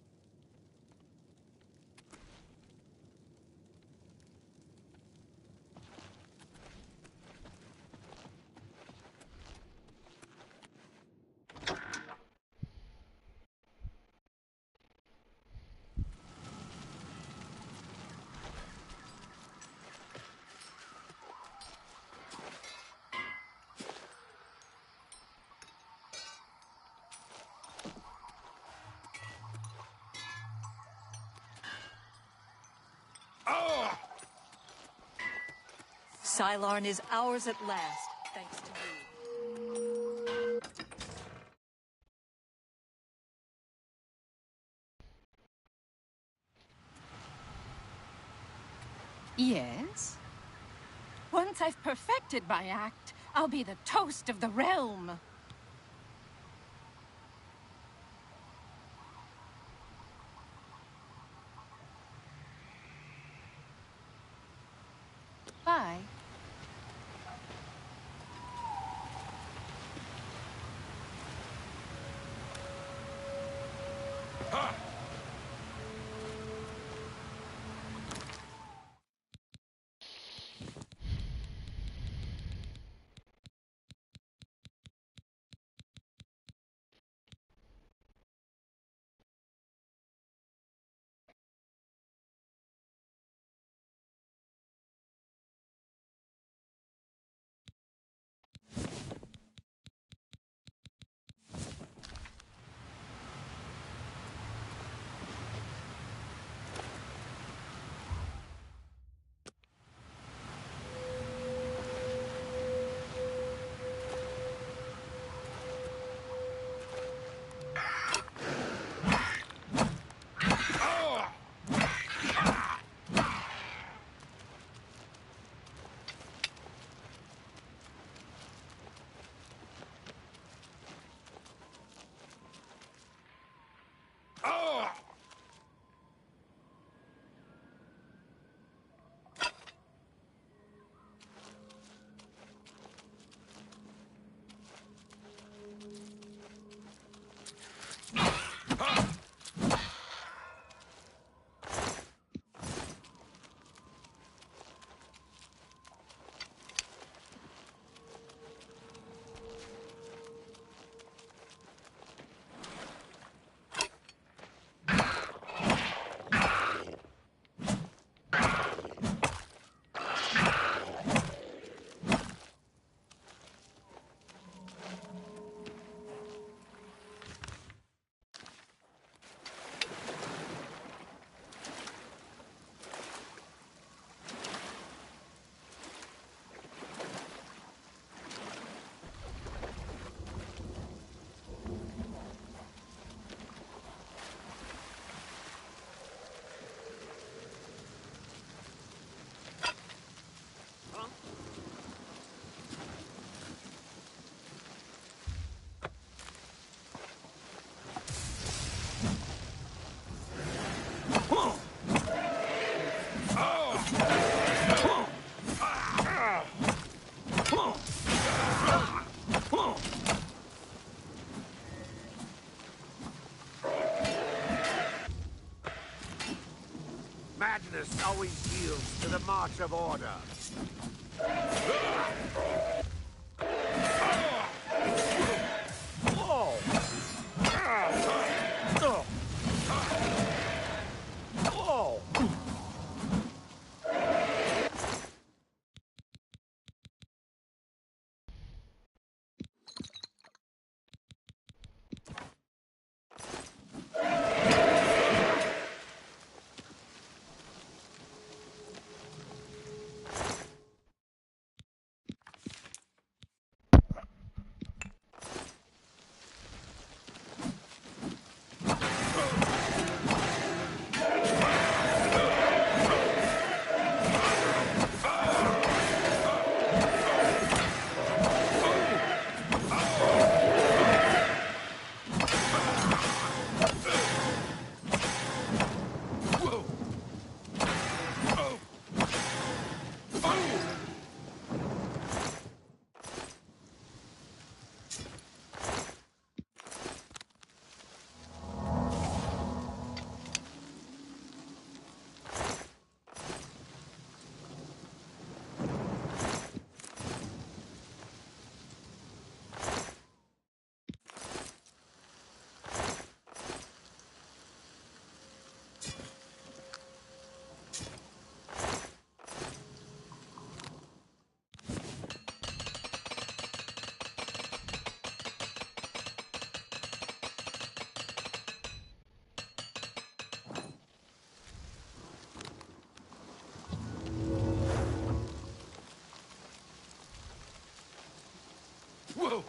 Cylon is ours at last, thanks to you. Yes? Once I've perfected my act, I'll be the toast of the realm. Bye. Madness always yields to the march of order. Whoa!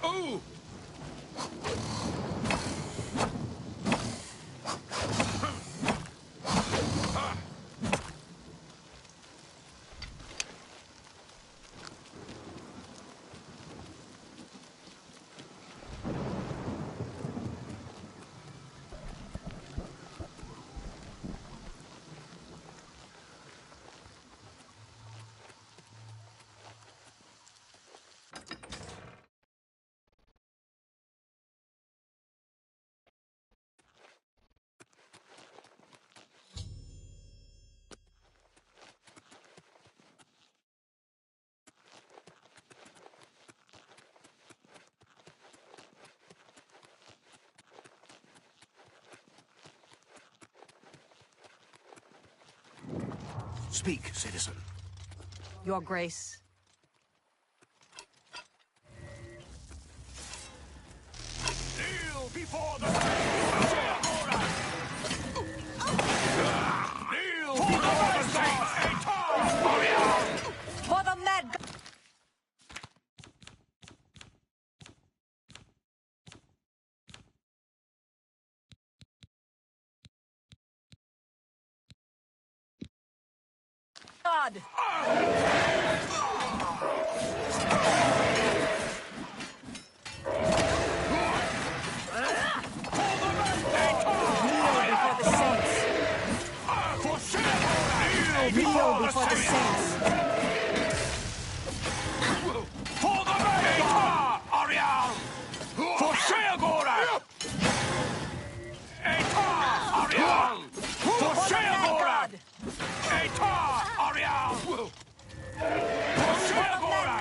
Oh! Speak, citizen. Your Grace. Kneel before the For the mad God! Kneel before the saints. For the Eta Ariel! For Sheagora! Eta Ariel! For Sheagora! Eta Ariel! For Sheagora!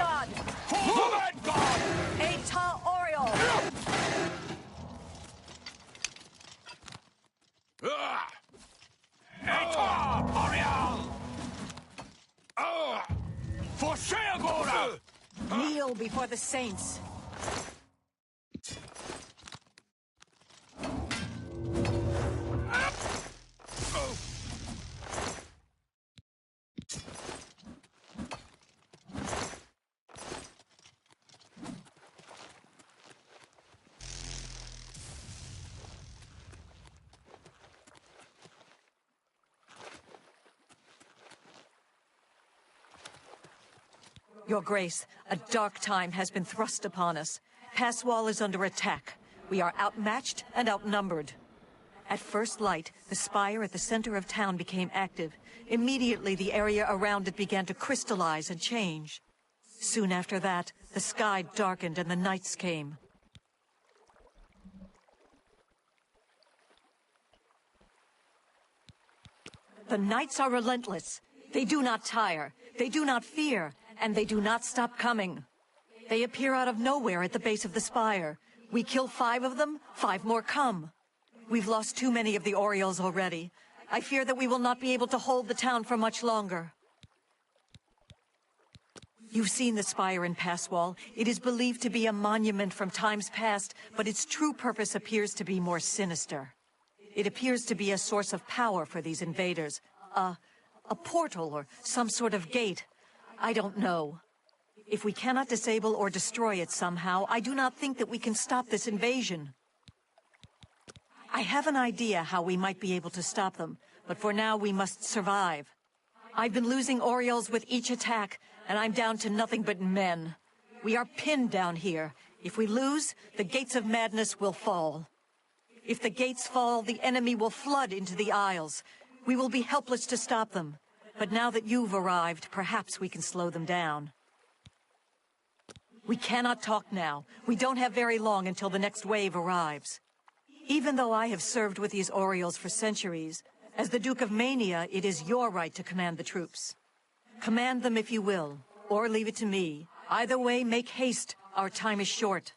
For the Red God! Eta Oriel! Eta Ariel! For Sheagora! Kneel before the saints. Your Grace, a dark time has been thrust upon us. Passwall is under attack. We are outmatched and outnumbered. At first light, the spire at the center of town became active. Immediately, the area around it began to crystallize and change. Soon after that, the sky darkened and the nights came. The nights are relentless. They do not tire. They do not fear. And they do not stop coming. They appear out of nowhere at the base of the spire. We kill 5 of them, 5 more come. We've lost too many of the Orioles already. I fear that we will not be able to hold the town for much longer. You've seen the spire in Passwall. It is believed to be a monument from times past, but its true purpose appears to be more sinister. It appears to be a source of power for these invaders. A portal or some sort of gate. I don't know. If we cannot disable or destroy it somehow, I do not think that we can stop this invasion. I have an idea how we might be able to stop them, but for now we must survive. I've been losing Orioles with each attack, and I'm down to nothing but men. We are pinned down here. If we lose, the gates of madness will fall. If the gates fall, the enemy will flood into the Isles. We will be helpless to stop them. But now that you've arrived, perhaps we can slow them down. We cannot talk now. We don't have very long until the next wave arrives. Even though I have served with these Orioles for centuries, as the Duke of Mania, it is your right to command the troops. Command them if you will, or leave it to me. Either way, make haste. Our time is short.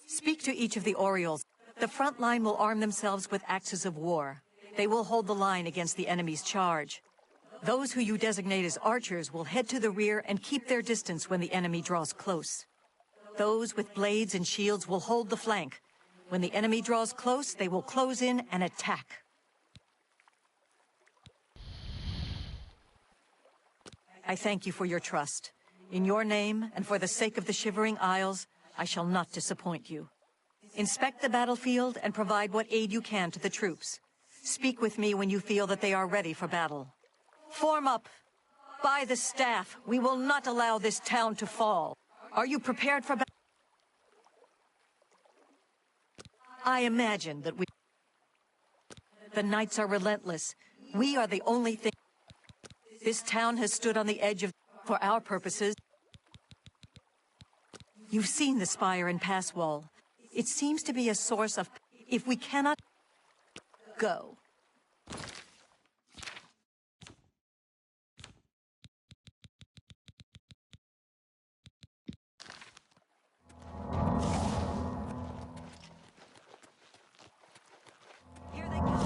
Speak to each of the Orioles. The front line will arm themselves with axes of war. They will hold the line against the enemy's charge. Those who you designate as archers will head to the rear and keep their distance when the enemy draws close. Those with blades and shields will hold the flank. When the enemy draws close, they will close in and attack. I thank you for your trust. In your name, and for the sake of the Shivering Isles, I shall not disappoint you. Inspect the battlefield and provide what aid you can to the troops. Speak with me when you feel that they are ready for battle. Form up. By the staff, we will not allow this town to fall. Are you prepared for battle? I imagine that the nights are relentless. We are the only thing. This town has stood on the edge of, for our purposes. You've seen the spire in Passwall. It seems to be a source of... If we cannot... Go. Here they come.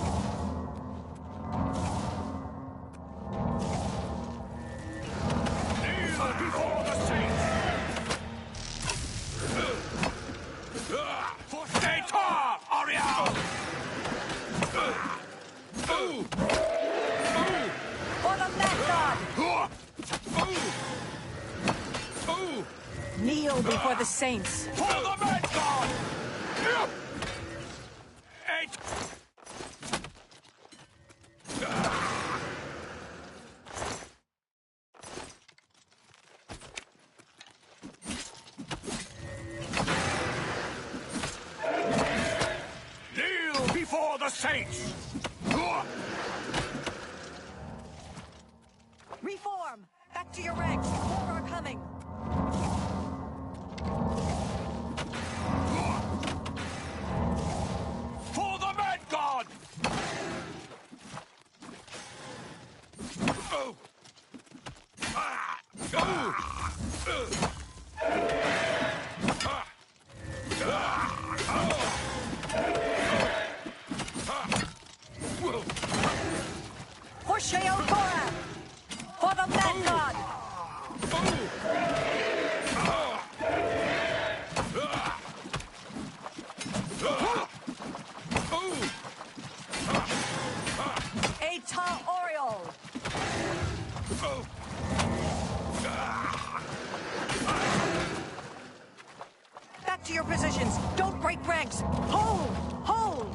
Kneel before the saints! For Eta Ariel! For the Mad God! Kneel before the saints. For the Mad God! saints! Reform! Back to your ranks! More are coming! For the Mad God! For Sheo Korab! For the Mad God! Eta Oriole! Back to your positions! Don't break ranks! Hold! Hold!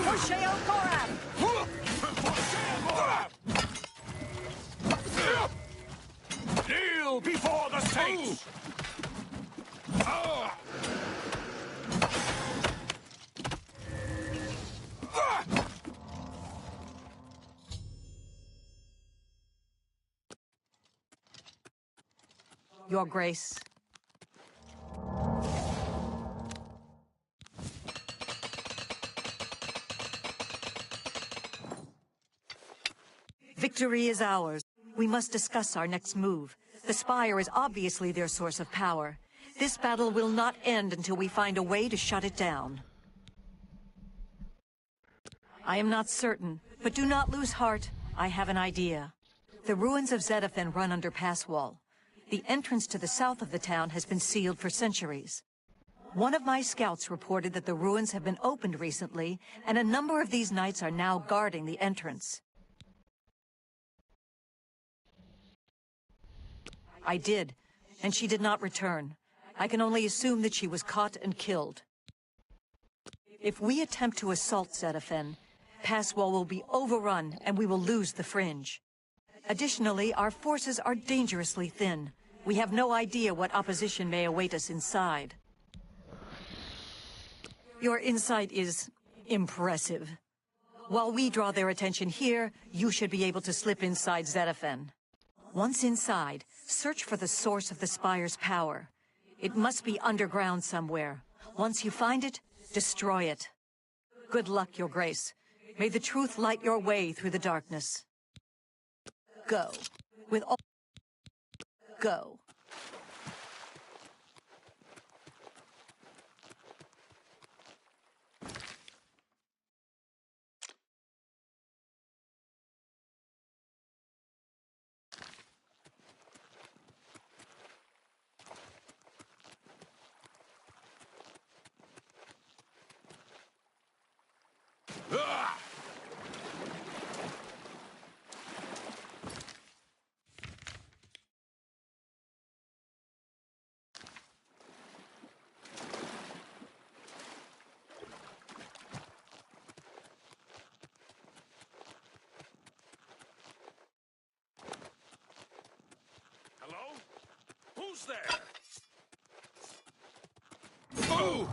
For Sheo Korab! Kneel before the saints! Your Grace. Victory is ours. We must discuss our next move. The Spire is obviously their source of power. This battle will not end until we find a way to shut it down. I am not certain, but do not lose heart. I have an idea. The ruins of Zedaphen run under pass wall. The entrance to the south of the town has been sealed for centuries. One of my scouts reported that the ruins have been opened recently, and a number of these knights are now guarding the entrance. I did, and she did not return. I can only assume that she was caught and killed. If we attempt to assault Zedaphen, Passwall will be overrun and we will lose the Fringe. Additionally, our forces are dangerously thin. We have no idea what opposition may await us inside. Your insight is impressive. While we draw their attention here, you should be able to slip inside Zedaphen. Once inside, search for the source of the Spire's power. It must be underground somewhere. Once you find it, destroy it. Good luck, Your Grace. May the truth light your way through the darkness. Go. With all... Go. Hello? Who's there? Oh!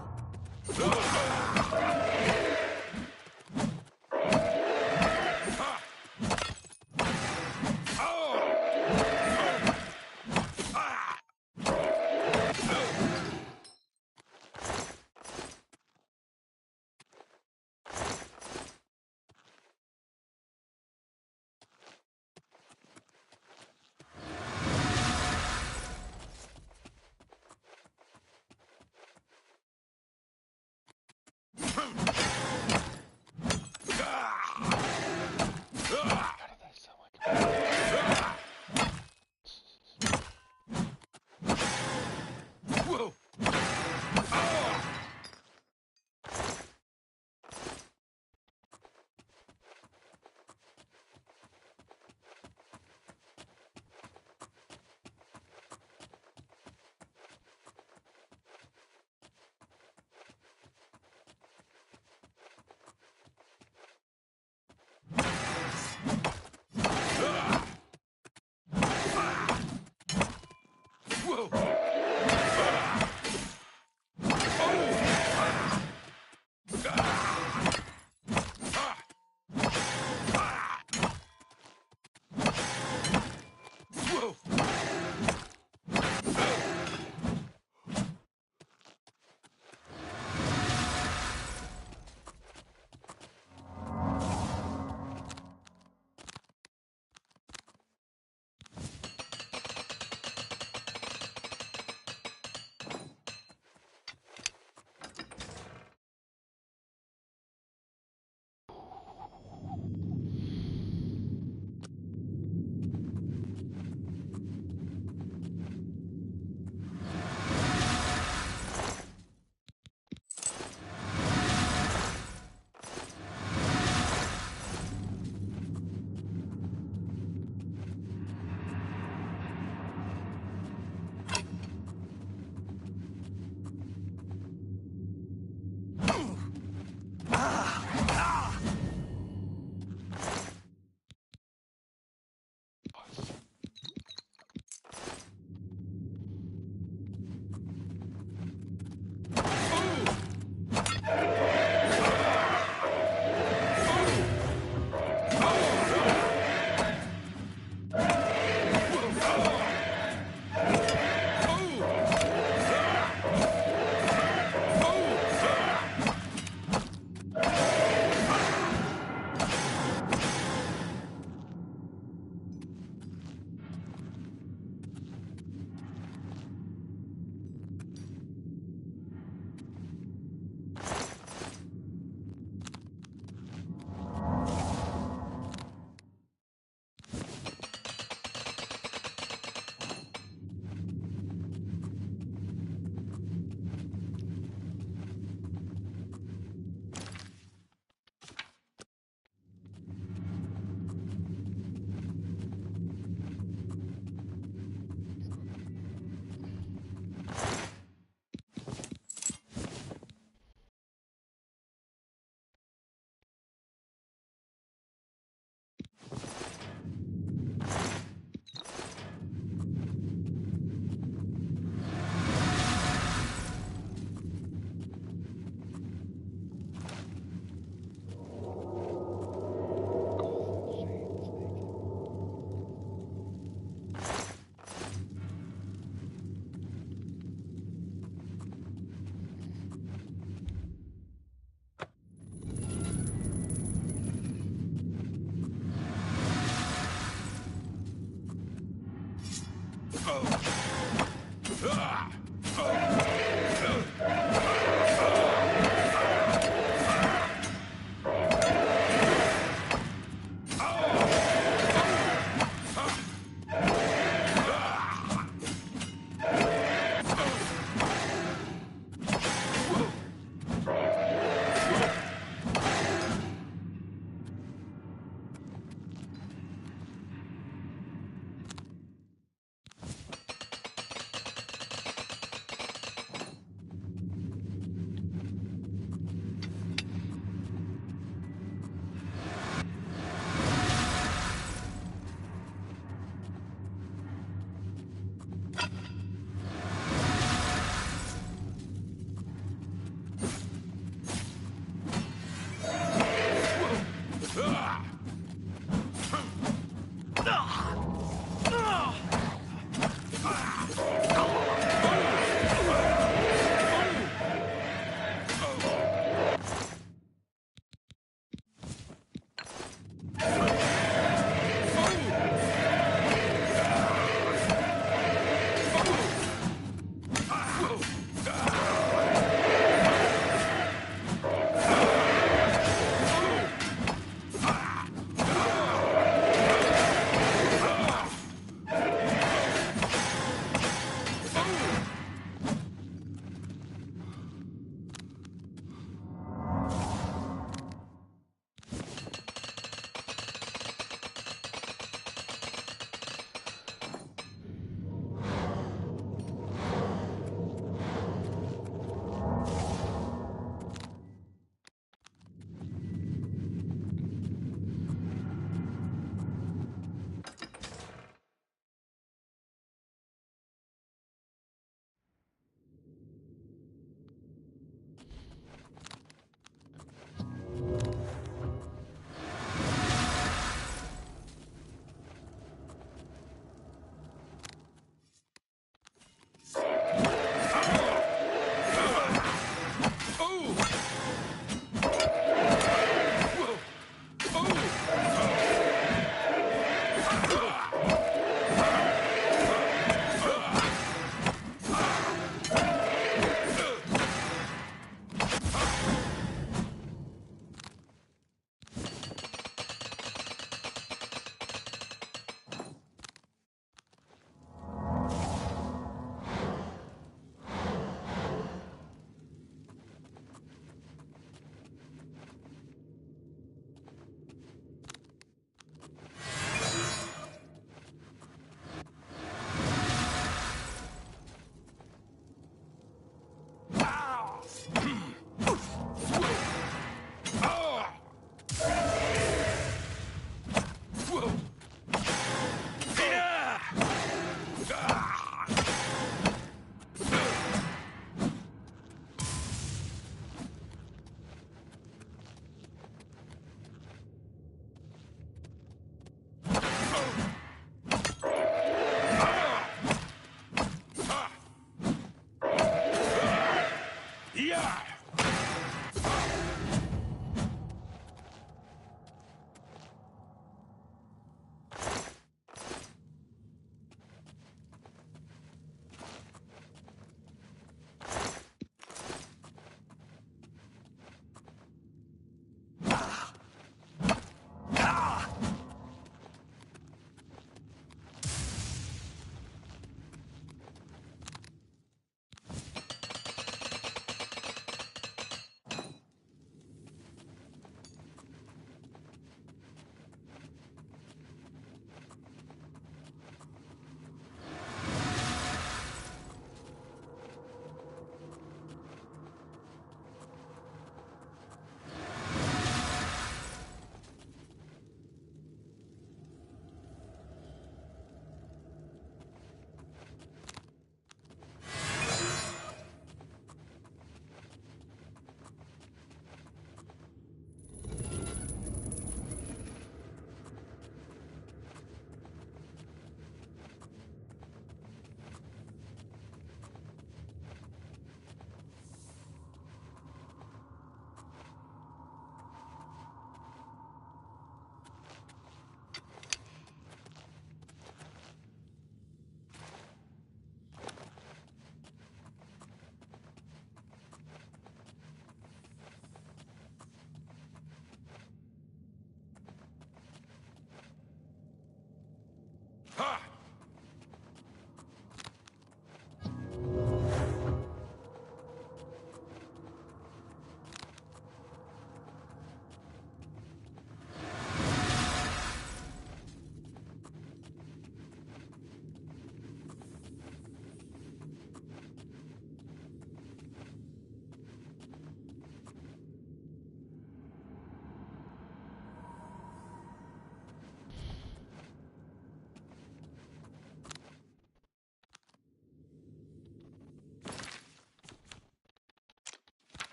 Ha!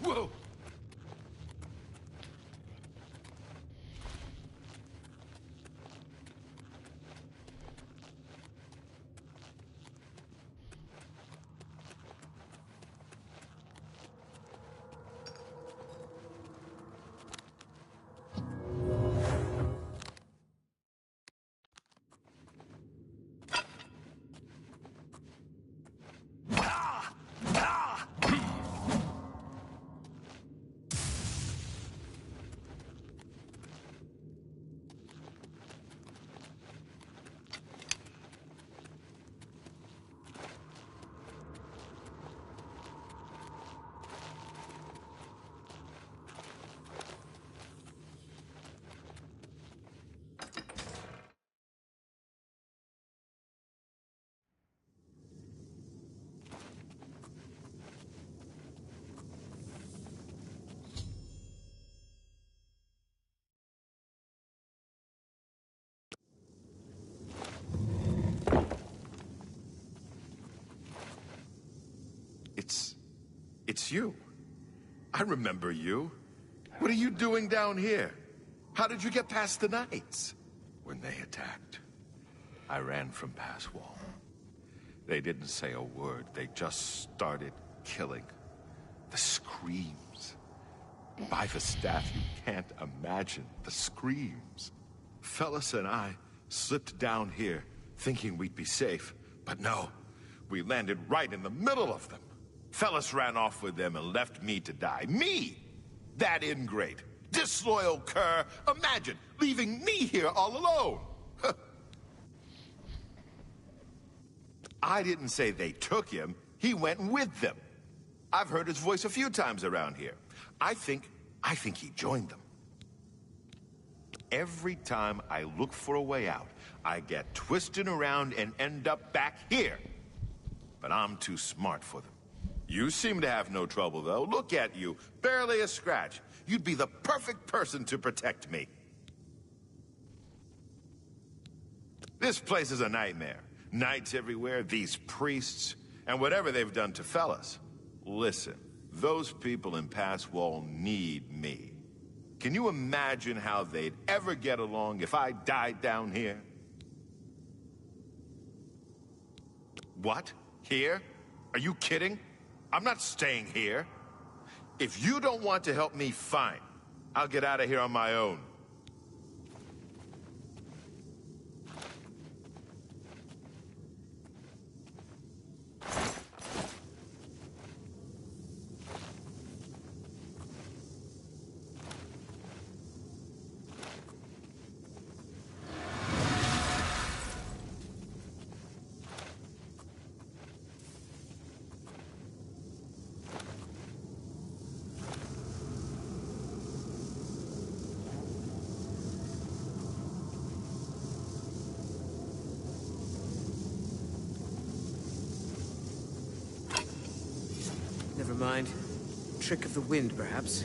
Whoa! It's you. I remember you. What are you doing down here? How did you get past the knights? When they attacked, I ran from past wall. They didn't say a word. They just started killing. The screams. By the staff, you can't imagine the screams. Fellas and I slipped down here thinking we'd be safe, but no, we landed right in the middle of them. Fellas ran off with them and left me to die. Me! That ingrate. Disloyal cur. Imagine leaving me here all alone. I didn't say they took him. He went with them. I've heard his voice a few times around here. I think he joined them. Every time I look for a way out, I get twisted around and end up back here. But I'm too smart for them. You seem to have no trouble, though. Look at you. Barely a scratch. You'd be the perfect person to protect me. This place is a nightmare. Knights everywhere, these priests, and whatever they've done to fellas. Listen, those people in Passwall need me. Can you imagine how they'd ever get along if I died down here? What? Here? Are you kidding? I'm not staying here. If you don't want to help me, fine. I'll get out of here on my own. Never mind. Trick of the wind, perhaps.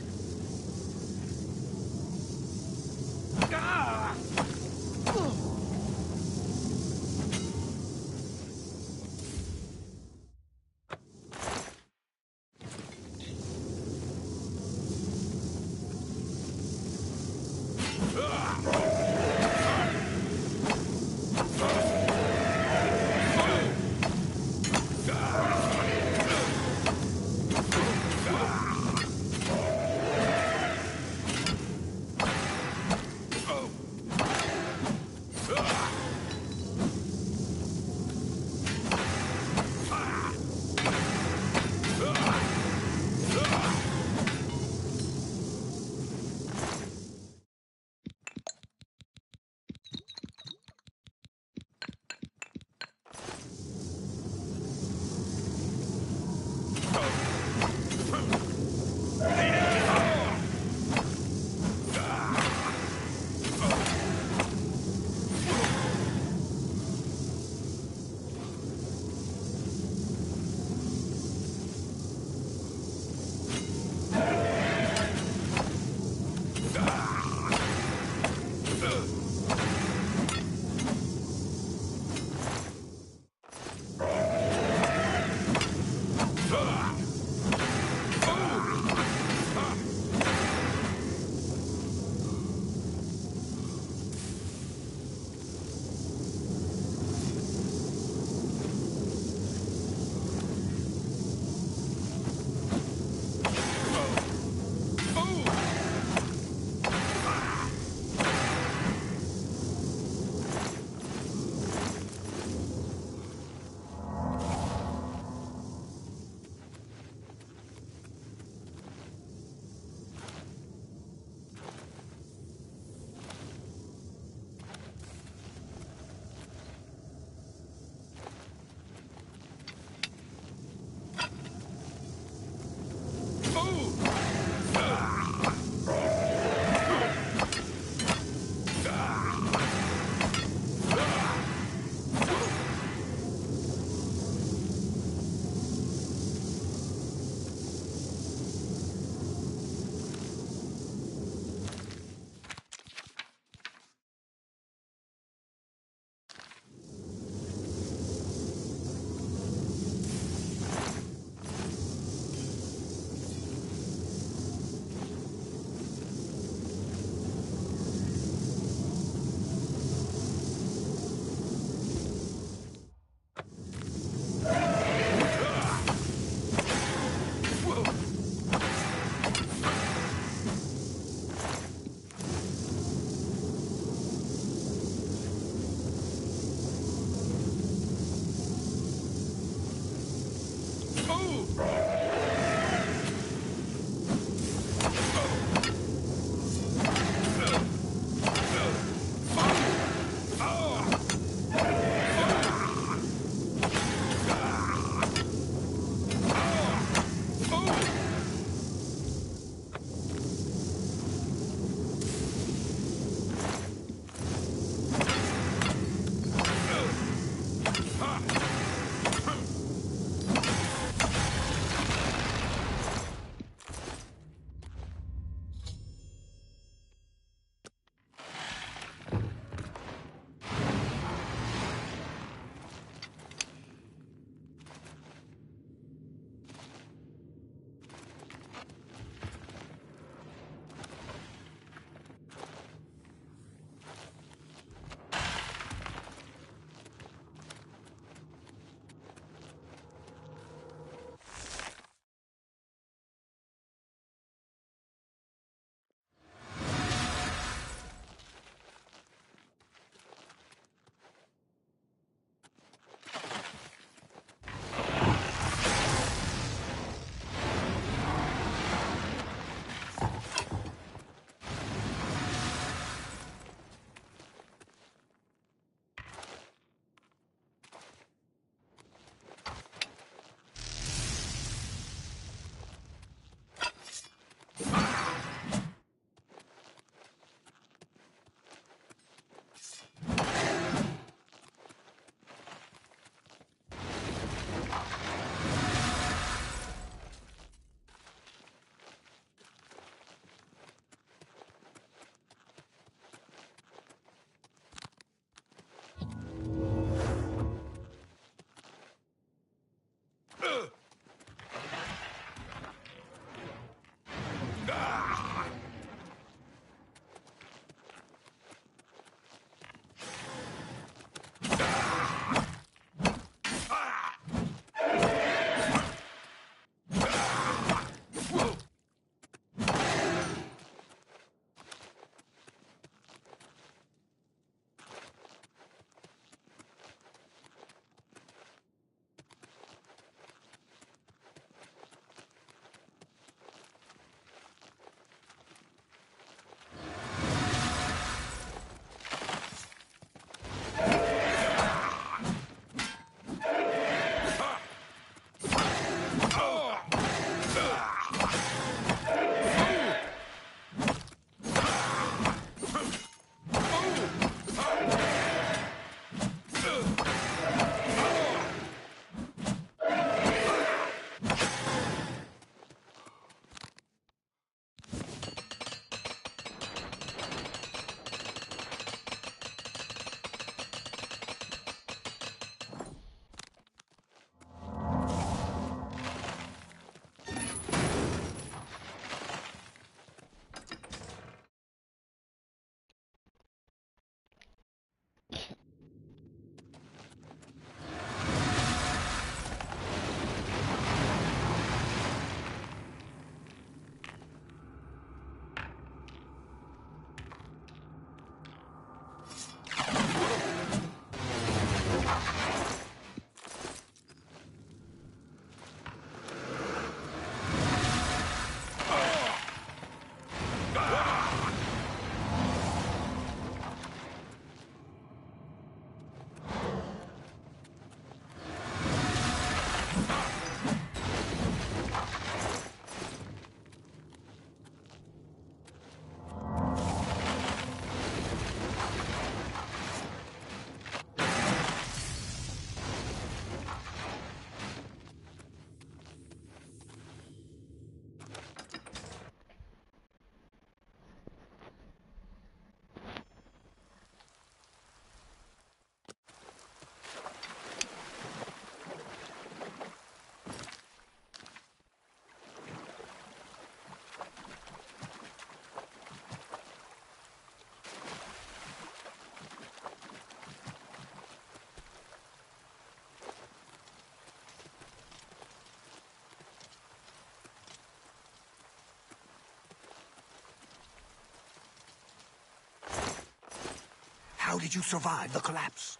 How did you survive the collapse?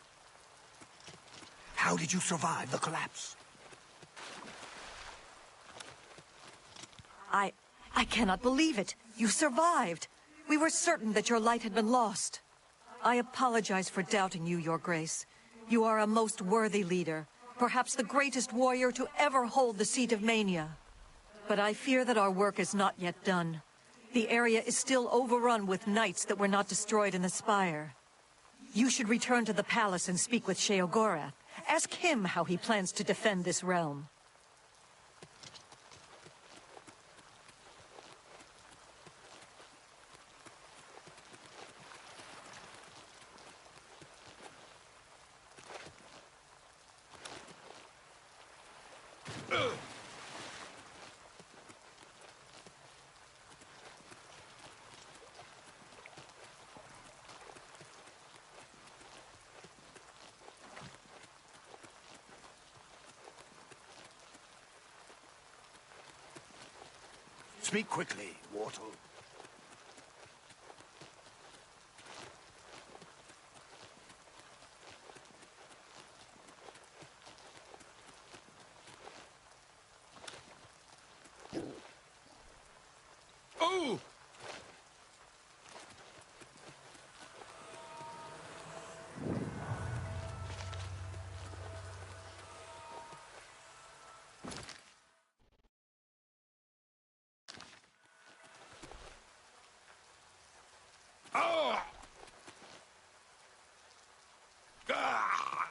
How did you survive the collapse? I cannot believe it. You survived. We were certain that your light had been lost. I apologize for doubting you, Your Grace. You are a most worthy leader, perhaps the greatest warrior to ever hold the seat of Mania. But I fear that our work is not yet done. The area is still overrun with knights that were not destroyed in the Spire. You should return to the palace and speak with Sheogorath. Ask him how he plans to defend this realm. Speak quickly, Wartle. Oh! Oh! Ah!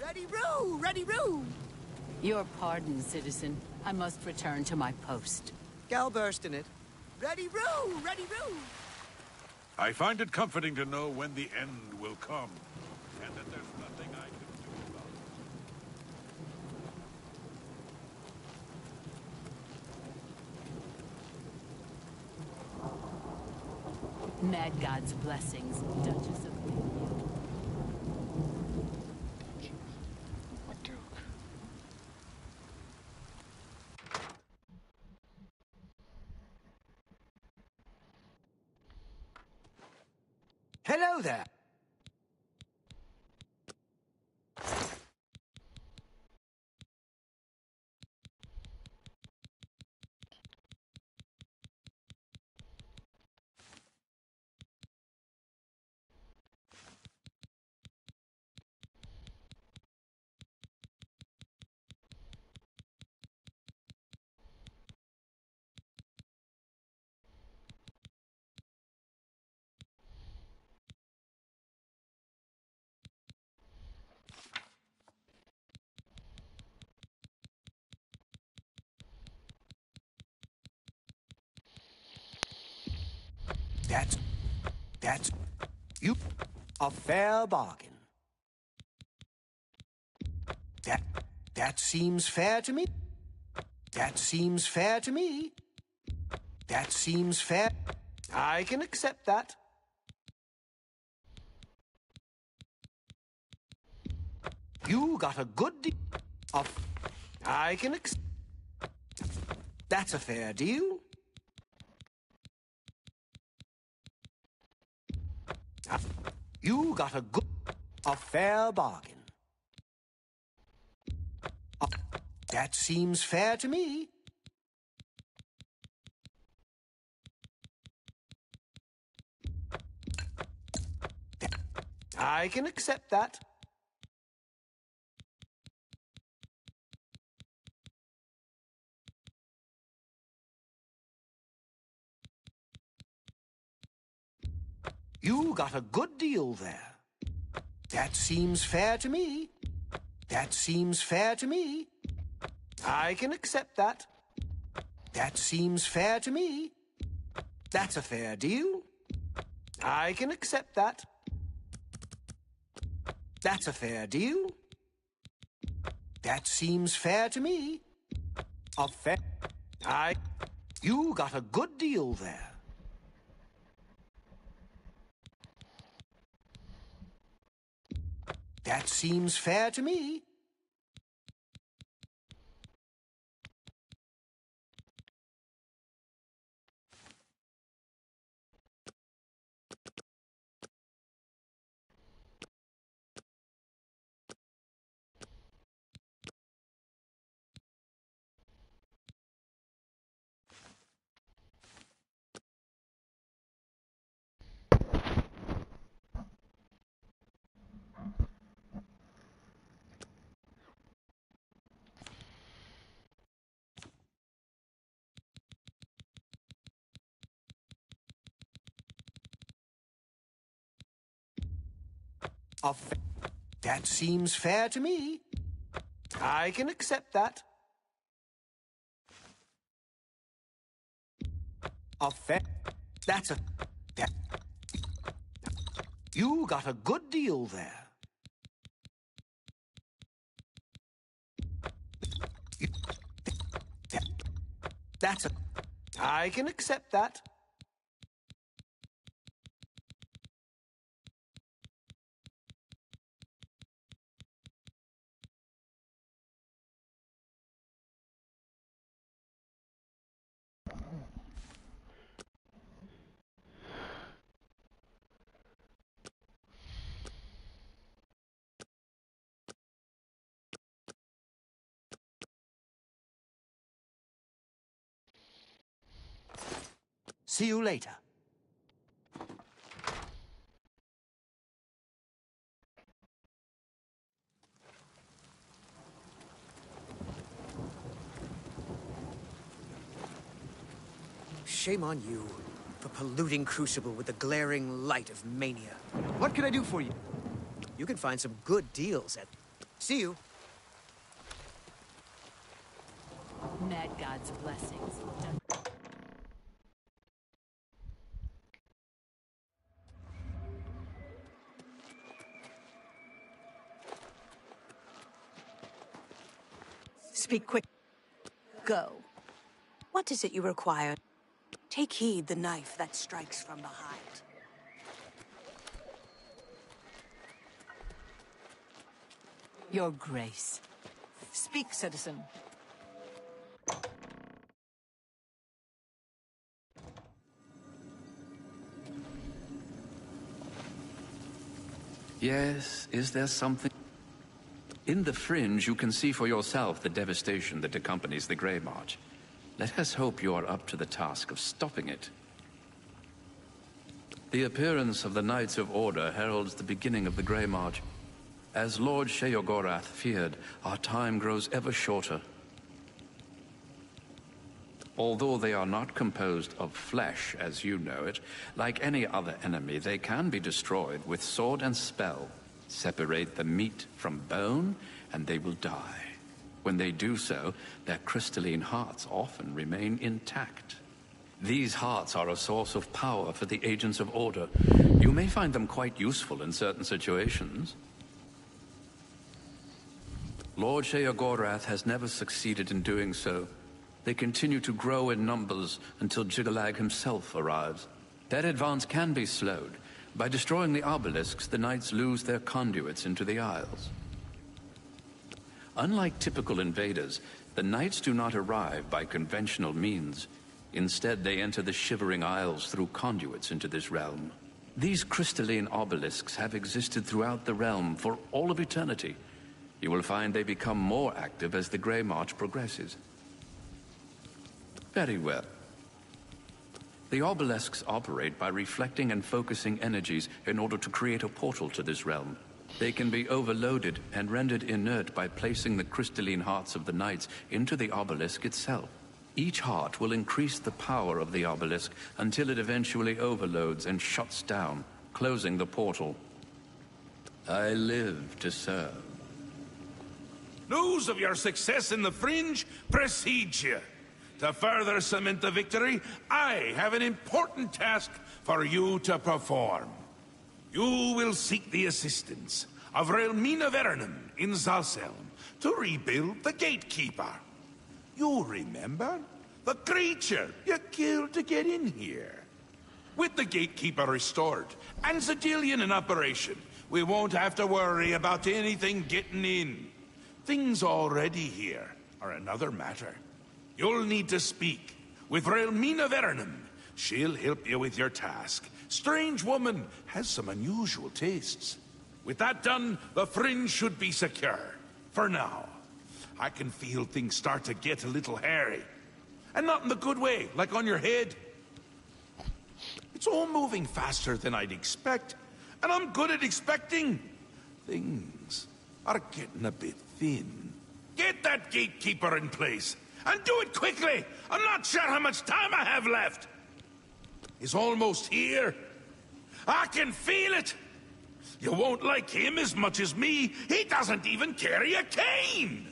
Ready-roo! Ready-roo! Your pardon, citizen. I must return to my post. Gal burst in it. Ready-roo! Ready-roo! I find it comforting to know when the end will come, and that there's nothing I can do about it. Mad God's blessings, Duchess of Mania. Hello there. That's you. A fair bargain. That seems fair to me. That seems fair to me. That seems fair. I can accept that. You got a good deal. I can accept. That's a fair deal. You got a fair bargain. That seems fair to me. I can accept that. You got a good deal there. That seems fair to me. That seems fair to me. I can accept that. That seems fair to me. That's a fair deal. I can accept that. That's a fair deal. That seems fair to me. A fair... You got a good deal there. That seems fair to me. That seems fair to me. I can accept that. That's a... You got a good deal there. That's a... I can accept that. See you later. Shame on you for polluting Crucible with the glaring light of mania. What can I do for you? You can find some good deals at... See you. Mad God's blessings. Speak quick. Go. What is it you require? Take heed the knife that strikes from behind. Your Grace. Speak, citizen. Yes, is there something? In the fringe, you can see for yourself the devastation that accompanies the Grey March. Let us hope you are up to the task of stopping it. The appearance of the Knights of Order heralds the beginning of the Grey March. As Lord Sheogorath feared, our time grows ever shorter. Although they are not composed of flesh, as you know it, like any other enemy, they can be destroyed with sword and spell. Separate the meat from bone, and they will die. When they do so, their crystalline hearts often remain intact. These hearts are a source of power for the agents of Order. You may find them quite useful in certain situations. Lord Sheogorath has never succeeded in doing so. They continue to grow in numbers until Jigalag himself arrives. Their advance can be slowed. By destroying the obelisks, the knights lose their conduits into the Isles. Unlike typical invaders, the knights do not arrive by conventional means. Instead, they enter the Shivering Isles through conduits into this realm. These crystalline obelisks have existed throughout the realm for all of eternity. You will find they become more active as the Grey March progresses. Very well. The obelisks operate by reflecting and focusing energies in order to create a portal to this realm. They can be overloaded and rendered inert by placing the crystalline hearts of the knights into the obelisk itself. Each heart will increase the power of the obelisk until it eventually overloads and shuts down, closing the portal. I live to serve. News of your success in the Fringe precedes you. To further cement the victory, I have an important task for you to perform. You will seek the assistance of Relmina Vernum in Zalselm to rebuild the Gatekeeper. You remember? The creature you killed to get in here. With the Gatekeeper restored and Zedillion in operation, we won't have to worry about anything getting in. Things already here are another matter. You'll need to speak with Relmina Vernum. She'll help you with your task. Strange woman has some unusual tastes. With that done, the Fringe should be secure. For now. I can feel things start to get a little hairy. And not in the good way, like on your head. It's all moving faster than I'd expect. And I'm good at expecting. Things are getting a bit thin. Get that Gatekeeper in place. And do it quickly! I'm not sure how much time I have left! He's almost here. I can feel it! You won't like him as much as me. He doesn't even carry a cane!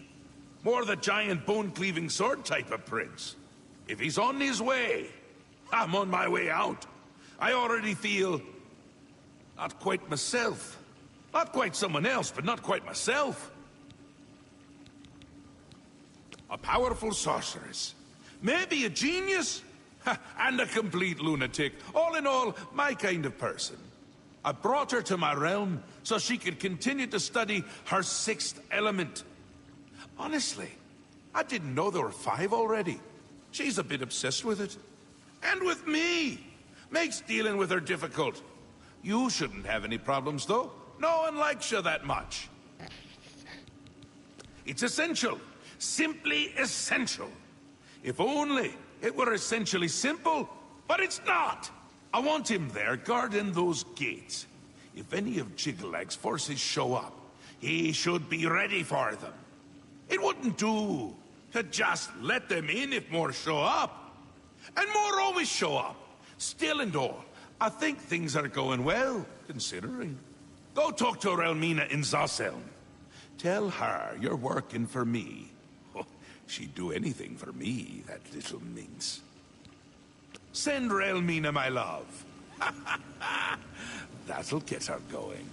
More the giant bone-cleaving sword type of prince. If he's on his way, I'm on my way out. I already feel... not quite myself. Not quite someone else, but not quite myself. A powerful sorceress. Maybe a genius? And a complete lunatic. All in all, my kind of person. I brought her to my realm so she could continue to study her sixth element. Honestly, I didn't know there were 5 already. She's a bit obsessed with it. And with me. Makes dealing with her difficult. You shouldn't have any problems, though. No one likes you that much. It's essential. Simply essential. If only it were essentially simple, but it's not. I want him there guarding those gates. If any of Jiggleag's forces show up, he should be ready for them. It wouldn't do to just let them in if more show up. And more always show up. Still and all, I think things are going well, considering. Go talk to Relmina in Zalselm. Tell her you're working for me. She'd do anything for me, that little minx. Send Relmina my love. That'll get her going.